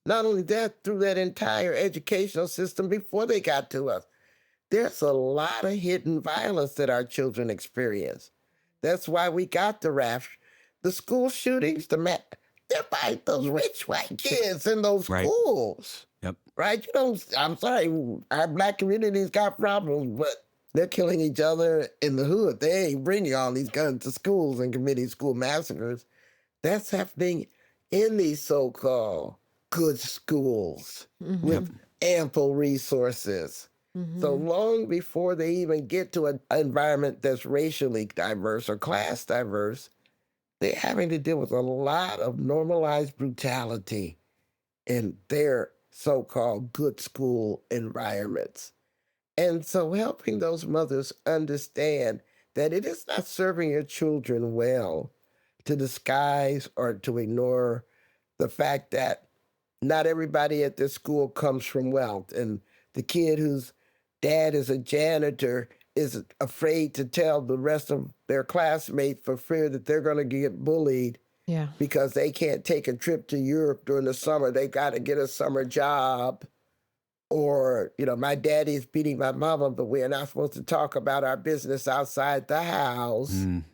Not only that, through that entire educational system before they got to us, there's a lot of hidden violence that our children experience. That's why we got the school shootings, they're by those rich white kids in those schools. Yep. Right? I'm sorry, our black community's got problems, but they're killing each other in the hood. They ain't bringing all these guns to schools and committing school massacres. That's happening in these so-called good schools with ample resources. So long before they even get to an environment that's racially diverse or class diverse, they're having to deal with a lot of normalized brutality in their so-called good school environments. And so helping those mothers understand that it is not serving your children well to disguise or to ignore the fact that not everybody at this school comes from wealth. And the kid whose dad is a janitor is afraid to tell the rest of their classmates for fear that they're going to get bullied Yeah. because they can't take a trip to Europe during the summer. They've got to get a summer job. Or, my daddy's beating my mama, but we're not supposed to talk about our business outside the house. Mm.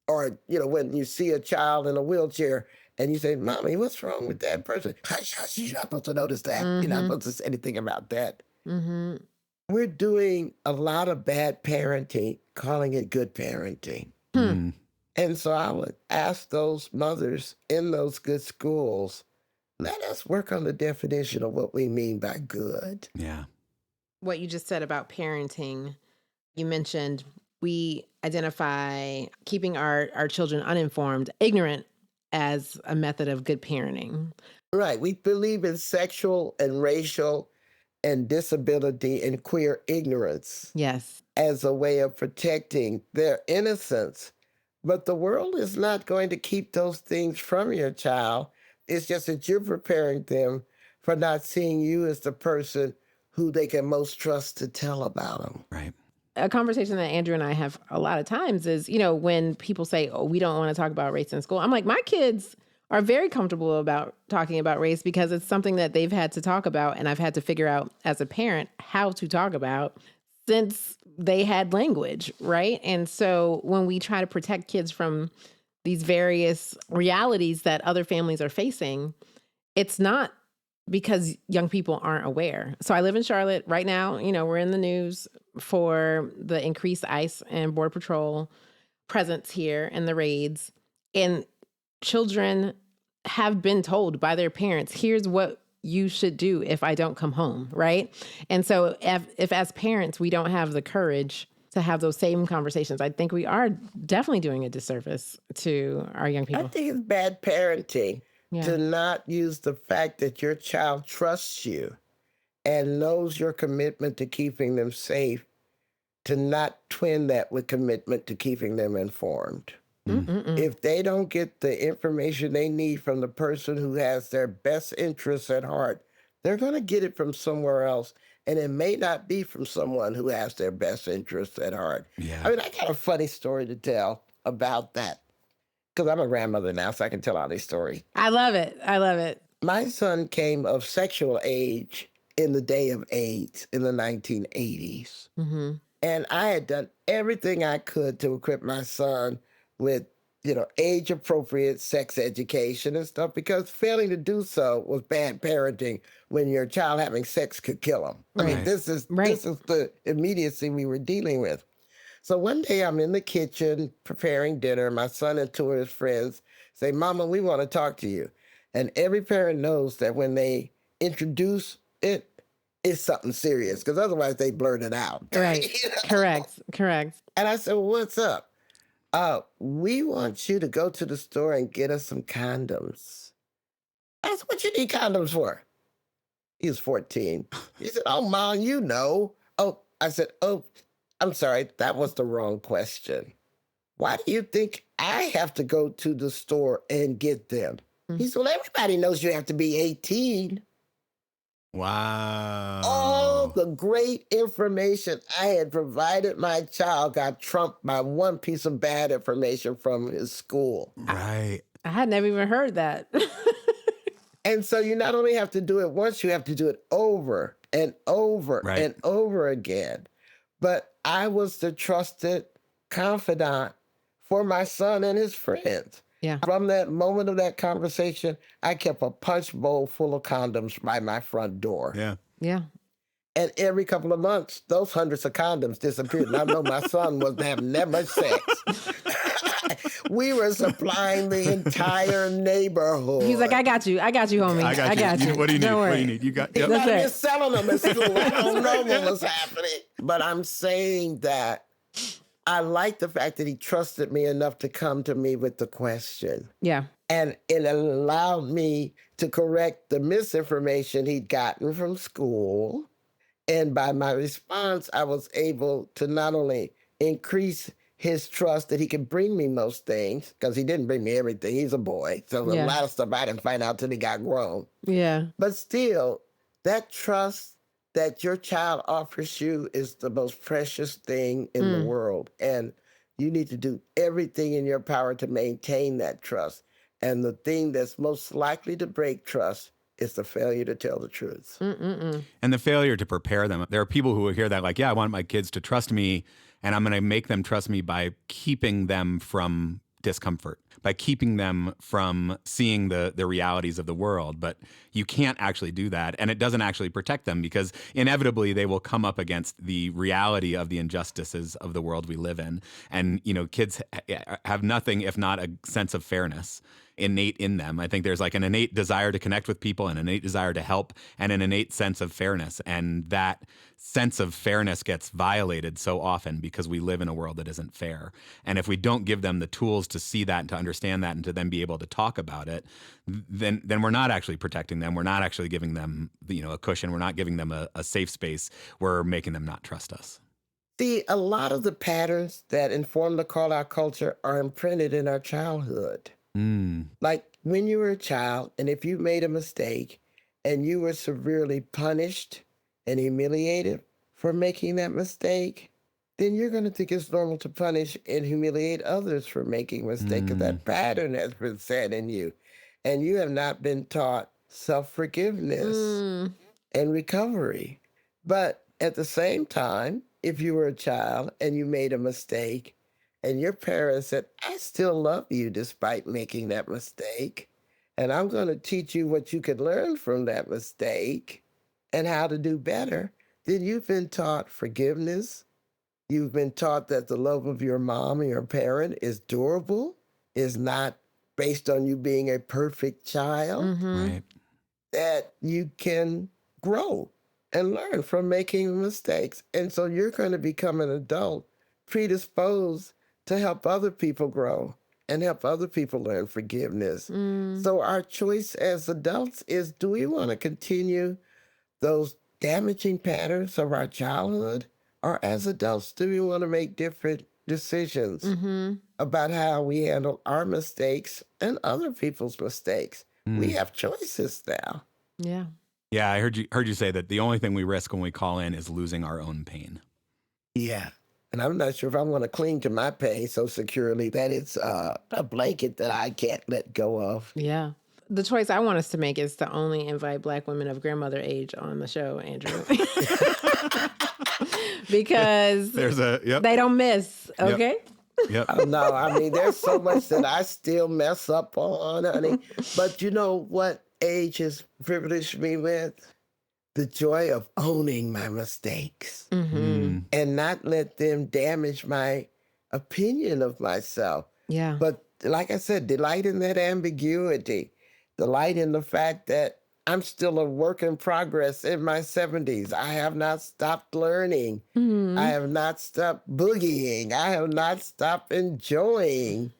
Or, when you see a child in a wheelchair and you say, Mommy, what's wrong with that person? Hush, hush, you're not supposed to notice that. You're not supposed to say anything about that. Mm-hmm. We're doing a lot of bad parenting, calling it good parenting. Mm. And so I would ask those mothers in those good schools, let us work on the definition of what we mean by good. Yeah. What you just said about parenting, you mentioned we identify keeping our children uninformed, ignorant as a method of good parenting. Right. We believe in sexual and racial and disability and queer ignorance Yes. as a way of protecting their innocence. But the world is not going to keep those things from your child. It's just that you're preparing them for not seeing you as the person who they can most trust to tell about them. Right. A conversation that Andrew and I have a lot of times is, when people say, oh, we don't want to talk about race in school. I'm like, my kids are very comfortable about talking about race because it's something that they've had to talk about. And I've had to figure out as a parent how to talk about since they had language, right? And so when we try to protect kids from these various realities that other families are facing, it's not because young people aren't aware. So I live in Charlotte right now. We're in the news for the increased ICE and Border Patrol presence here and the raids. And children have been told by their parents, here's what you should do if I don't come home, right? And so if as parents, we don't have the courage to have those same conversations, I think we are definitely doing a disservice to our young people. I think it's bad parenting Yeah. to not use the fact that your child trusts you and knows your commitment to keeping them safe, to not twin that with commitment to keeping them informed. Mm-mm-mm. If they don't get the information they need from the person who has their best interests at heart, they're going to get it from somewhere else. And it may not be from someone who has their best interests at heart. Yeah. I got a funny story to tell about that. Because I'm a grandmother now, so I can tell all these stories. I love it. I love it. My son came of sexual age in the day of AIDS in the 1980s. Mm-hmm. And I had done everything I could to equip my son with, age-appropriate sex education and stuff, because failing to do so was bad parenting when your child having sex could kill him. Right. This is the immediacy we were dealing with. So one day I'm in the kitchen preparing dinner. My son and two of his friends say, Mama, we want to talk to you. And every parent knows that when they introduce it, it's something serious, because otherwise they blurt it out. Right. Correct. And I said, well, what's up? We want you to go to the store and get us some condoms. I said, what you need condoms for? He was 14. He said, oh, Mom, you know. Oh, I said, oh, I'm sorry, that was the wrong question. Why do you think I have to go to the store and get them? He said, well, everybody knows you have to be 18. Wow. All the great information I had provided my child got trumped by one piece of bad information from his school. Right. I had never even heard that. And so you not only have to do it once, you have to do it over and over and over again. But I was the trusted confidant for my son and his friends. Yeah. From that moment of that conversation, I kept a punch bowl full of condoms by my front door. Yeah. Yeah. And every couple of months, those hundreds of condoms disappeared. And I know my son wasn't having that much sex. We were supplying the entire neighborhood. He's like, I got you, homie. I got you. What do you need? Don't worry. What do you need? You got. He Yep. might have been selling them at school. I don't know what was happening. But I'm saying that I like the fact that he trusted me enough to come to me with the question. Yeah. And it allowed me to correct the misinformation he'd gotten from school. And by my response, I was able to not only increase his trust that he could bring me most things, because he didn't bring me everything. He's a boy. So a lot of stuff I didn't find out till he got grown. Yeah. But still, that trust that your child offers you is the most precious thing in the world. And you need to do everything in your power to maintain that trust. And the thing that's most likely to break trust is the failure to tell the truth. Mm-mm-mm. And the failure to prepare them. There are people who will hear that like, yeah, I want my kids to trust me, and I'm going to make them trust me by keeping them from discomfort, by keeping them from seeing the realities of the world. But you can't actually do that. And it doesn't actually protect them, because inevitably they will come up against the reality of the injustices of the world we live in. And, kids have nothing if not a sense of fairness innate in them. I think there's like an innate desire to connect with people, an innate desire to help, and an innate sense of fairness. And that sense of fairness gets violated so often because we live in a world that isn't fair. And if we don't give them the tools to see that and to understand that and to then be able to talk about it, then we're not actually protecting them. We're not actually giving them, a cushion. We're not giving them a safe space. We're making them not trust us. See, a lot of the patterns that inform the call out culture are imprinted in our childhood. Like when you were a child, and if you made a mistake and you were severely punished and humiliated for making that mistake, then you're going to think it's normal to punish and humiliate others for making mistakes, because that pattern has been set in you. And you have not been taught self-forgiveness and recovery. But at the same time, if you were a child and you made a mistake, and your parents said, I still love you despite making that mistake, and I'm going to teach you what you could learn from that mistake and how to do better, then you've been taught forgiveness. You've been taught that the love of your mom or your parent is durable, is not based on you being a perfect child, Right. that you can grow and learn from making mistakes. And so you're going to become an adult predisposed to help other people grow and help other people learn forgiveness. So our choice as adults is, do we want to continue those damaging patterns of our childhood? Or as adults, do we want to make different decisions about how we handle our mistakes and other people's mistakes? We have choices now. Yeah. Yeah, I heard you say that the only thing we risk when we call in is losing our own pain. Yeah. And I'm not sure if I want to cling to my pain so securely that it's a blanket that I can't let go of. Yeah. The choice I want us to make is to only invite Black women of grandmother age on the show, Andrew. Because they don't miss, okay? Yep. Oh, no, I mean, there's so much that I still mess up on, honey. But you know what age has privileged me with? The joy of owning my mistakes and not let them damage my opinion of myself. Yeah. But like I said, delight in that ambiguity, delight in the fact that I'm still a work in progress in my 70s. I have not stopped learning. I have not stopped boogieing. I have not stopped enjoying.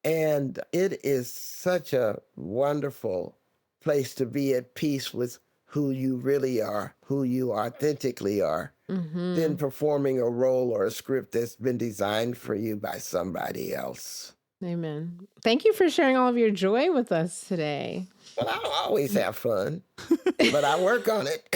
And it is such a wonderful place to be at peace with who you really are, who you authentically are, than performing a role or a script that's been designed for you by somebody else. Amen. Thank you for sharing all of your joy with us today. Well, I don't always have fun, but I work on it.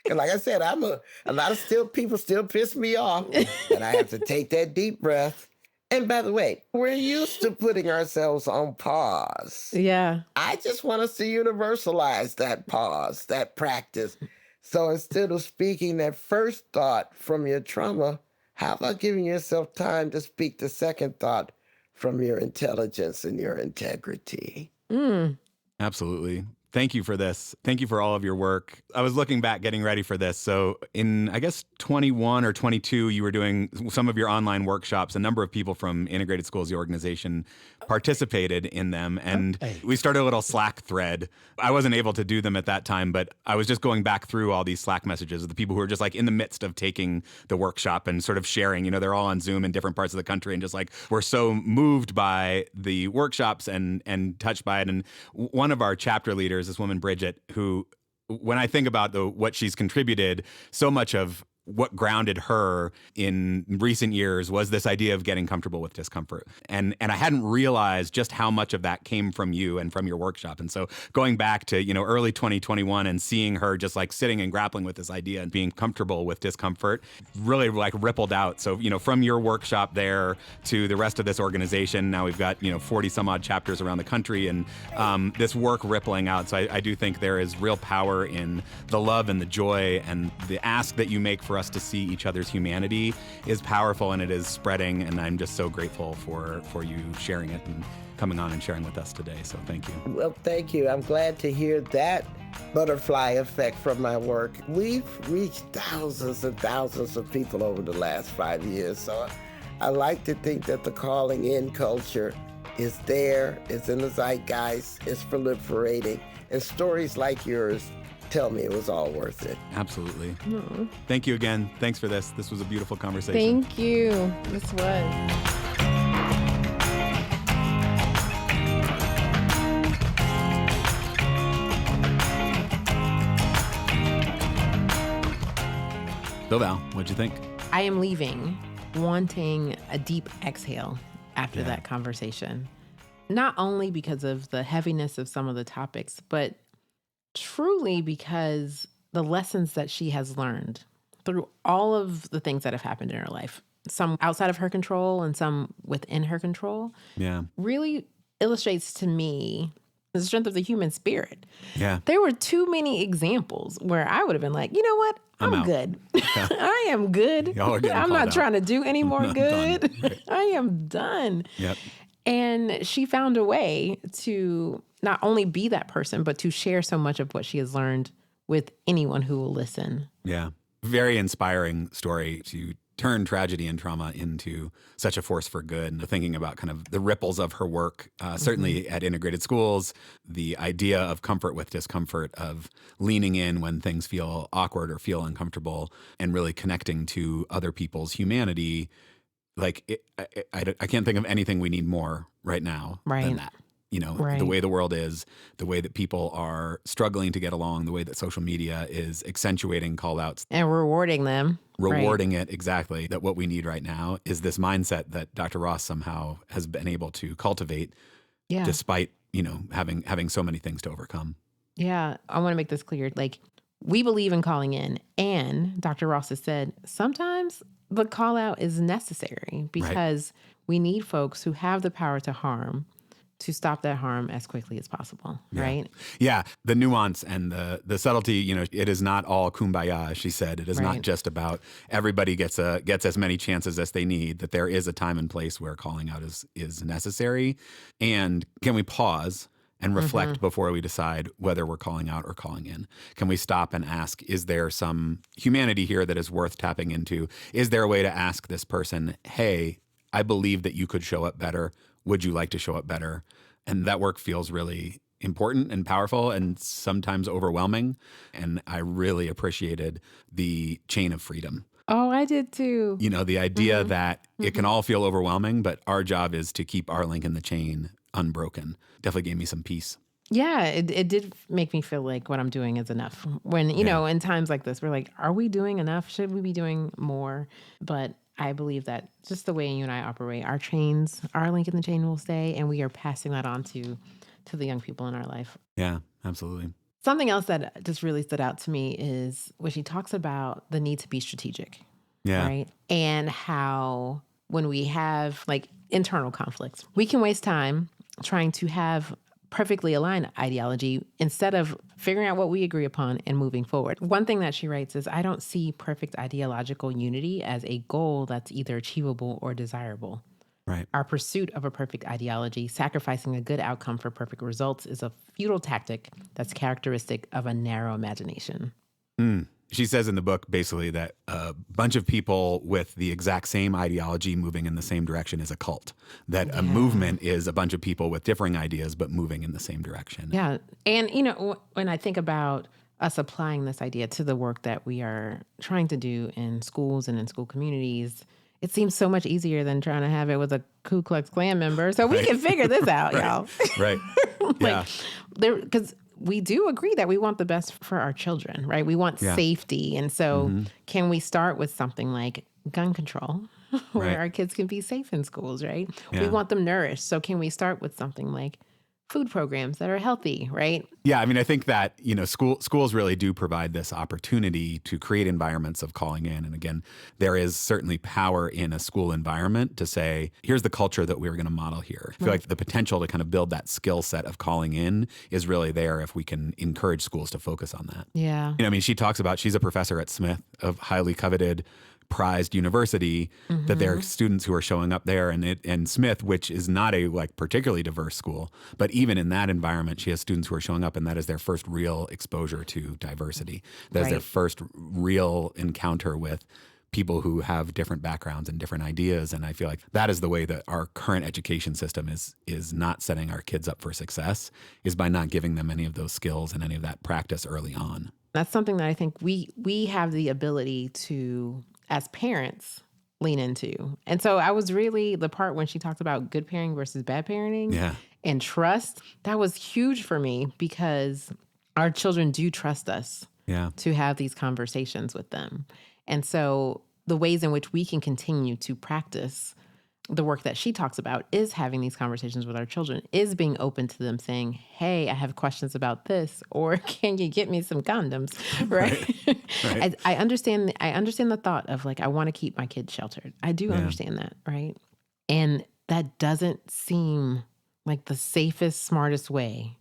And like I said, a lot of people still piss me off, and I have to take that deep breath. And by the way, we're used to putting ourselves on pause. Yeah. I just want us to universalize that pause, that practice. So instead of speaking that first thought from your trauma, how about giving yourself time to speak the second thought from your intelligence and your integrity? Absolutely. Thank you for this. Thank you for all of your work. I was looking back, getting ready for this. So in, I guess, 21 or 22, you were doing some of your online workshops. A number of people from Integrated Schools, the organization, participated in them. And we started a little Slack thread. I wasn't able to do them at that time, but I was just going back through all these Slack messages of the people who were just like in the midst of taking the workshop and sort of sharing. They're all on Zoom in different parts of the country and just like, we're so moved by the workshops and touched by it. And one of our chapter leaders, this woman, Bridget, who, when I think about what she's contributed, so much of what grounded her in recent years was this idea of getting comfortable with discomfort. And I hadn't realized just how much of that came from you and from your workshop. And so going back to, early 2021 and seeing her just like sitting and grappling with this idea and being comfortable with discomfort really like rippled out. So, from your workshop there to the rest of this organization, now we've got, 40 some odd chapters around the country, and this work rippling out. So I do think there is real power in the love and the joy, and the ask that you make for us to see each other's humanity is powerful, and it is spreading. And I'm just so grateful for you sharing it and coming on and sharing with us today. So thank you. Well, thank you. I'm glad to hear that butterfly effect from my work. We've reached thousands and thousands of people over the last 5 years. So I like to think that the calling in culture is there, it's in the zeitgeist, it's proliferating. And stories like yours tell me it was all worth it. Absolutely. Thank you again. Thanks for this. This was a beautiful conversation. Thank you. This was. So Val, what'd you think? I am leaving wanting a deep exhale after that conversation. Not only because of the heaviness of some of the topics, but truly because the lessons that she has learned through all of the things that have happened in her life, some outside of her control and some within her control, really illustrates to me the strength of the human spirit. Yeah. There were too many examples where I would have been like, you know what? I'm good. I am good. I'm not trying to do any more good. Right. I am done. Yep. And she found a way to not only be that person, but to share so much of what she has learned with anyone who will listen. Yeah. Very inspiring story to turn tragedy and trauma into such a force for good. And thinking about kind of the ripples of her work, certainly at integrated schools, the idea of comfort with discomfort, of leaning in when things feel awkward or feel uncomfortable, and really connecting to other people's humanity. Like, I can't think of anything we need more right now than that. The way the world is, the way that people are struggling to get along, the way that social media is accentuating call outs. And rewarding them. Rewarding it, exactly. That what we need right now is this mindset that Dr. Ross somehow has been able to cultivate despite, having so many things to overcome. Yeah. I want to make this clear. Like, we believe in calling in. And Dr. Ross has said, sometimes the call out is necessary because we need folks who have the power to harm to stop that harm as quickly as possible, right? Yeah, the nuance and the subtlety, it is not all kumbaya, she said. It is not just about everybody gets as many chances as they need, that there is a time and place where calling out is necessary. And can we pause and reflect before we decide whether we're calling out or calling in? Can we stop and ask, is there some humanity here that is worth tapping into? Is there a way to ask this person, hey, I believe that you could show up better. Would you like to show up better? And that work feels really important and powerful and sometimes overwhelming. And I really appreciated the chain of freedom. Oh, I did too. The idea that it can all feel overwhelming, but our job is to keep our link in the chain unbroken. Definitely gave me some peace. Yeah, it did make me feel like what I'm doing is enough. When, in times like this, we're like, are we doing enough? Should we be doing more? But I believe that just the way you and I operate, our link in the chain will stay, and we are passing that on to the young people in our life. Yeah, absolutely. Something else that just really stood out to me is when she talks about the need to be strategic. Yeah. Right. And how when we have like internal conflicts, we can waste time trying to have perfectly aligned ideology instead of figuring out what we agree upon and moving forward. One thing that she writes is, I don't see perfect ideological unity as a goal that's either achievable or desirable. Right. Our pursuit of a perfect ideology, sacrificing a good outcome for perfect results, is a futile tactic that's characteristic of a narrow imagination. She says in the book basically that a bunch of people with the exact same ideology moving in the same direction is a cult. That a movement is a bunch of people with differing ideas but moving in the same direction. Yeah. And, when I think about us applying this idea to the work that we are trying to do in schools and in school communities, it seems so much easier than trying to have it with a Ku Klux Klan member. So we can figure this out, y'all. Right. Because we do agree that we want the best for our children, right? We want safety. And so can we start with something like gun control, where our kids can be safe in schools, right? We want them nourished. So can we start with something like food programs that are healthy, right? Yeah, I mean, I think that, schools really do provide this opportunity to create environments of calling in. And again, there is certainly power in a school environment to say, here's the culture that we're going to model here. I feel like the potential to kind of build that skill set of calling in is really there if we can encourage schools to focus on that. Yeah. I mean, she talks about, she's a professor at Smith, of highly coveted, prized university, that there are students who are showing up there, and Smith, which is not a particularly diverse school, but even in that environment, she has students who are showing up, and that is their first real exposure to diversity. That is their first real encounter with people who have different backgrounds and different ideas. And I feel like that is the way that our current education system is not setting our kids up for success, is by not giving them any of those skills and any of that practice early on. That's something that I think we have the ability to, as parents, lean into. And so I was really, the part when she talked about good parenting versus bad parenting and trust, that was huge for me, because our children do trust us to have these conversations with them. And so the ways in which we can continue to practice the work that she talks about is having these conversations with our children, is being open to them saying, hey, I have questions about this, or can you get me some condoms? Right. I understand the thought of I want to keep my kids sheltered. I do understand that. Right. And that doesn't seem like the safest, smartest way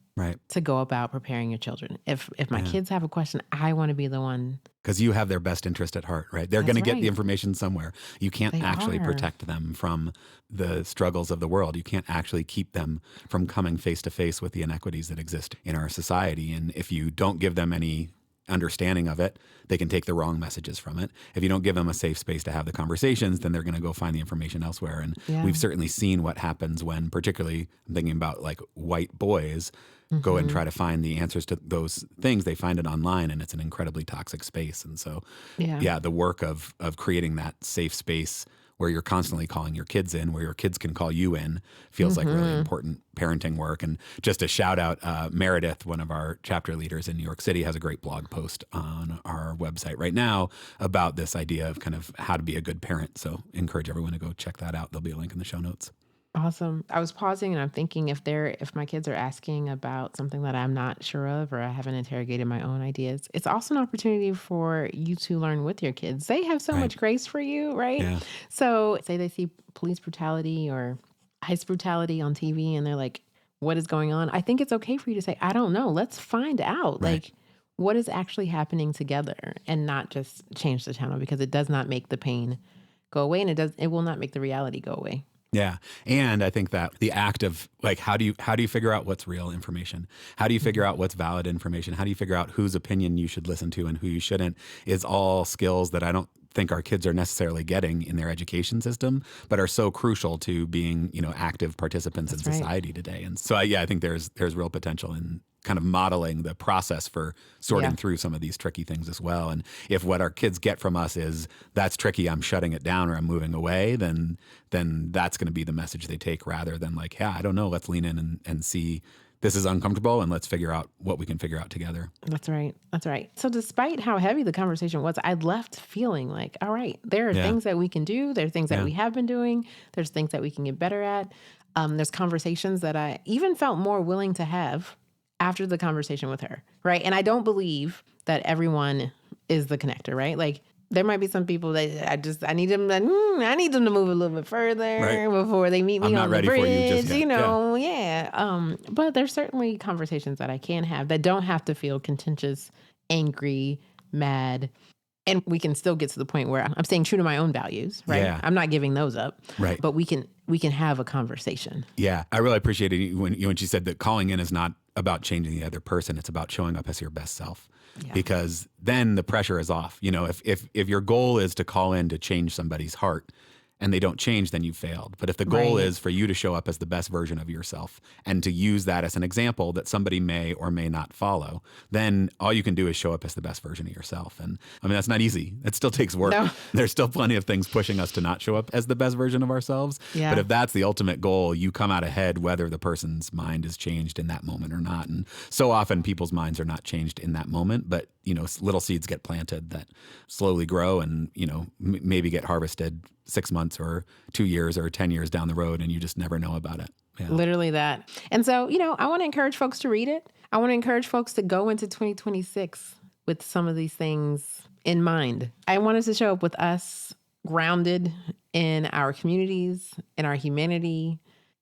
to go about preparing your children. If my kids have a question, I want to be the one. Because you have their best interest at heart, right? They're going to get the information somewhere. You can't protect them from the struggles of the world. You can't actually keep them from coming face to face with the inequities that exist in our society. And if you don't give them any understanding of it, they can take the wrong messages from it. If you don't give them a safe space to have the conversations, then they're going to go find the information elsewhere. And we've certainly seen what happens when, particularly, I'm thinking about white boys, go and try to find the answers to those things. They find it online, and it's an incredibly toxic space. And so, the work of creating that safe space where you're constantly calling your kids in, where your kids can call you in, feels like really important parenting work. And just a shout out, Meredith, one of our chapter leaders in New York City, has a great blog post on our website right now about this idea of kind of how to be a good parent. So encourage everyone to go check that out. There'll be a link in the show notes. Awesome. I was pausing and I'm thinking, if my kids are asking about something that I'm not sure of, or I haven't interrogated my own ideas, it's also an opportunity for you to learn with your kids. They have so much grace for you, right? Yeah. So say they see police brutality or ICE brutality on TV and they're like, what is going on? I think it's okay for you to say, I don't know. Let's find out. What is actually happening together, and not just change the channel, because it does not make the pain go away, and it will not make the reality go away. Yeah. And I think that the act of how do you figure out what's real information? How do you figure out what's valid information? How do you figure out whose opinion you should listen to and who you shouldn't, is all skills that I don't think our kids are necessarily getting in their education system, but are so crucial to being, active participants in society today. And so, I think there's real potential in kind of modeling the process for sorting through some of these tricky things as well. And if what our kids get from us is, that's tricky, I'm shutting it down or I'm moving away, then that's going to be the message they take, rather than I don't know, let's lean in and see, this is uncomfortable, and let's figure out what we can figure out together. That's right. So despite how heavy the conversation was, I left feeling all right, there are things that we can do. There are things that we have been doing. There's things that we can get better at. There's conversations that I even felt more willing to have after the conversation with her, right? And I don't believe that everyone is the connector, right? There might be some people that I need them to move a little bit further before they meet me on the bridge, But there's certainly conversations that I can have that don't have to feel contentious, angry, mad. And we can still get to the point where I'm staying true to my own values, right? Yeah. I'm not giving those up, right? But we can have a conversation. Yeah, I really appreciated when she said that calling in is not about changing the other person; it's about showing up as your best self. Yeah. Because then the pressure is off. If your goal is to call in to change somebody's heart, and they don't change, then you've failed. But if the goal Right. is for you to show up as the best version of yourself and to use that as an example that somebody may or may not follow, then all you can do is show up as the best version of yourself. And I mean, that's not easy. It still takes work. No. There's still plenty of things pushing us to not show up as the best version of ourselves. Yeah. But if that's the ultimate goal, you come out ahead whether the person's mind is changed in that moment or not. And so often people's minds are not changed in that moment, but little seeds get planted that slowly grow and, maybe get harvested 6 months or 2 years or 10 years down the road, and you just never know about it. Yeah. Literally that. And so, I want to encourage folks to read it. I want to encourage folks to go into 2026 with some of these things in mind. I wanted to show up with us grounded in our communities, in our humanity,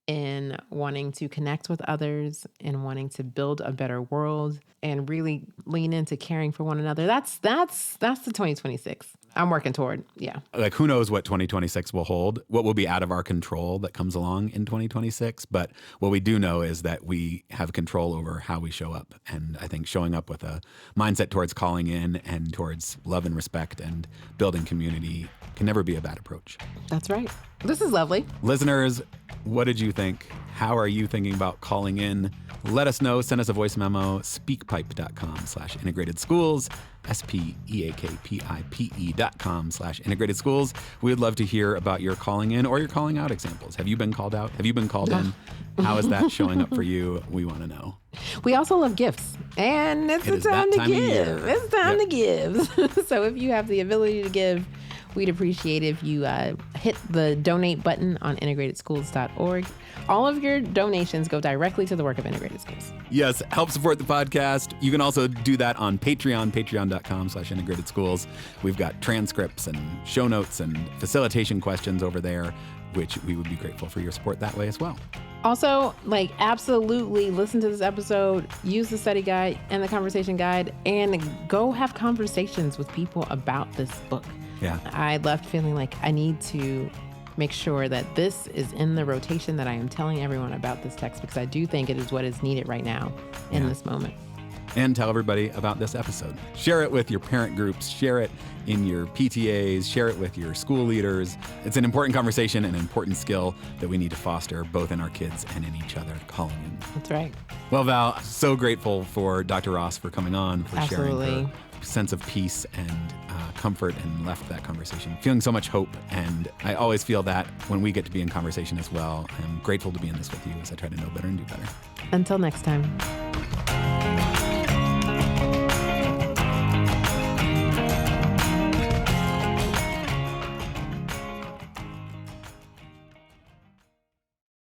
in wanting to connect with others, and wanting to build a better world, and really lean into caring for one another. That's the 2026 I'm working toward. Yeah. Like, who knows what 2026 will hold, what will be out of our control that comes along in 2026. But what we do know is that we have control over how we show up. And I think showing up with a mindset towards calling in and towards love and respect and building community can never be a bad approach. That's right. This is lovely. Listeners, what did you think? How are you thinking about calling in? Let us know. Send us a voice memo, speakpipe.com/integrated schools, speakpipe.com/integrated schools. We would love to hear about your calling in or your calling out examples. Have you been called out? Have you been called in? How is that showing up for you? We want to know. We also love gifts, and it's the time to give. It's time to give. So if you have the ability to give, we'd appreciate if you hit the donate button on integratedschools.org. All of your donations go directly to the work of Integrated Schools. Yes, help support the podcast. You can also do that on Patreon, patreon.com/integrated schools. We've got transcripts and show notes and facilitation questions over there, which we would be grateful for your support that way as well. Also, absolutely listen to this episode, use the study guide and the conversation guide, and go have conversations with people about this book. Yeah. I left feeling like I need to make sure that this is in the rotation that I am telling everyone about this text, because I do think it is what is needed right now in this moment. And tell everybody about this episode. Share it with your parent groups. Share it in your PTAs. Share it with your school leaders. It's an important conversation and an important skill that we need to foster both in our kids and in each other calling in. That's right. Well, Val, so grateful for Dr. Ross for coming on, for sharing her sense of peace and comfort, and left that conversation feeling so much hope. And I always feel that when we get to be in conversation as well. I'm grateful to be in this with you as I try to know better and do better. Until next time.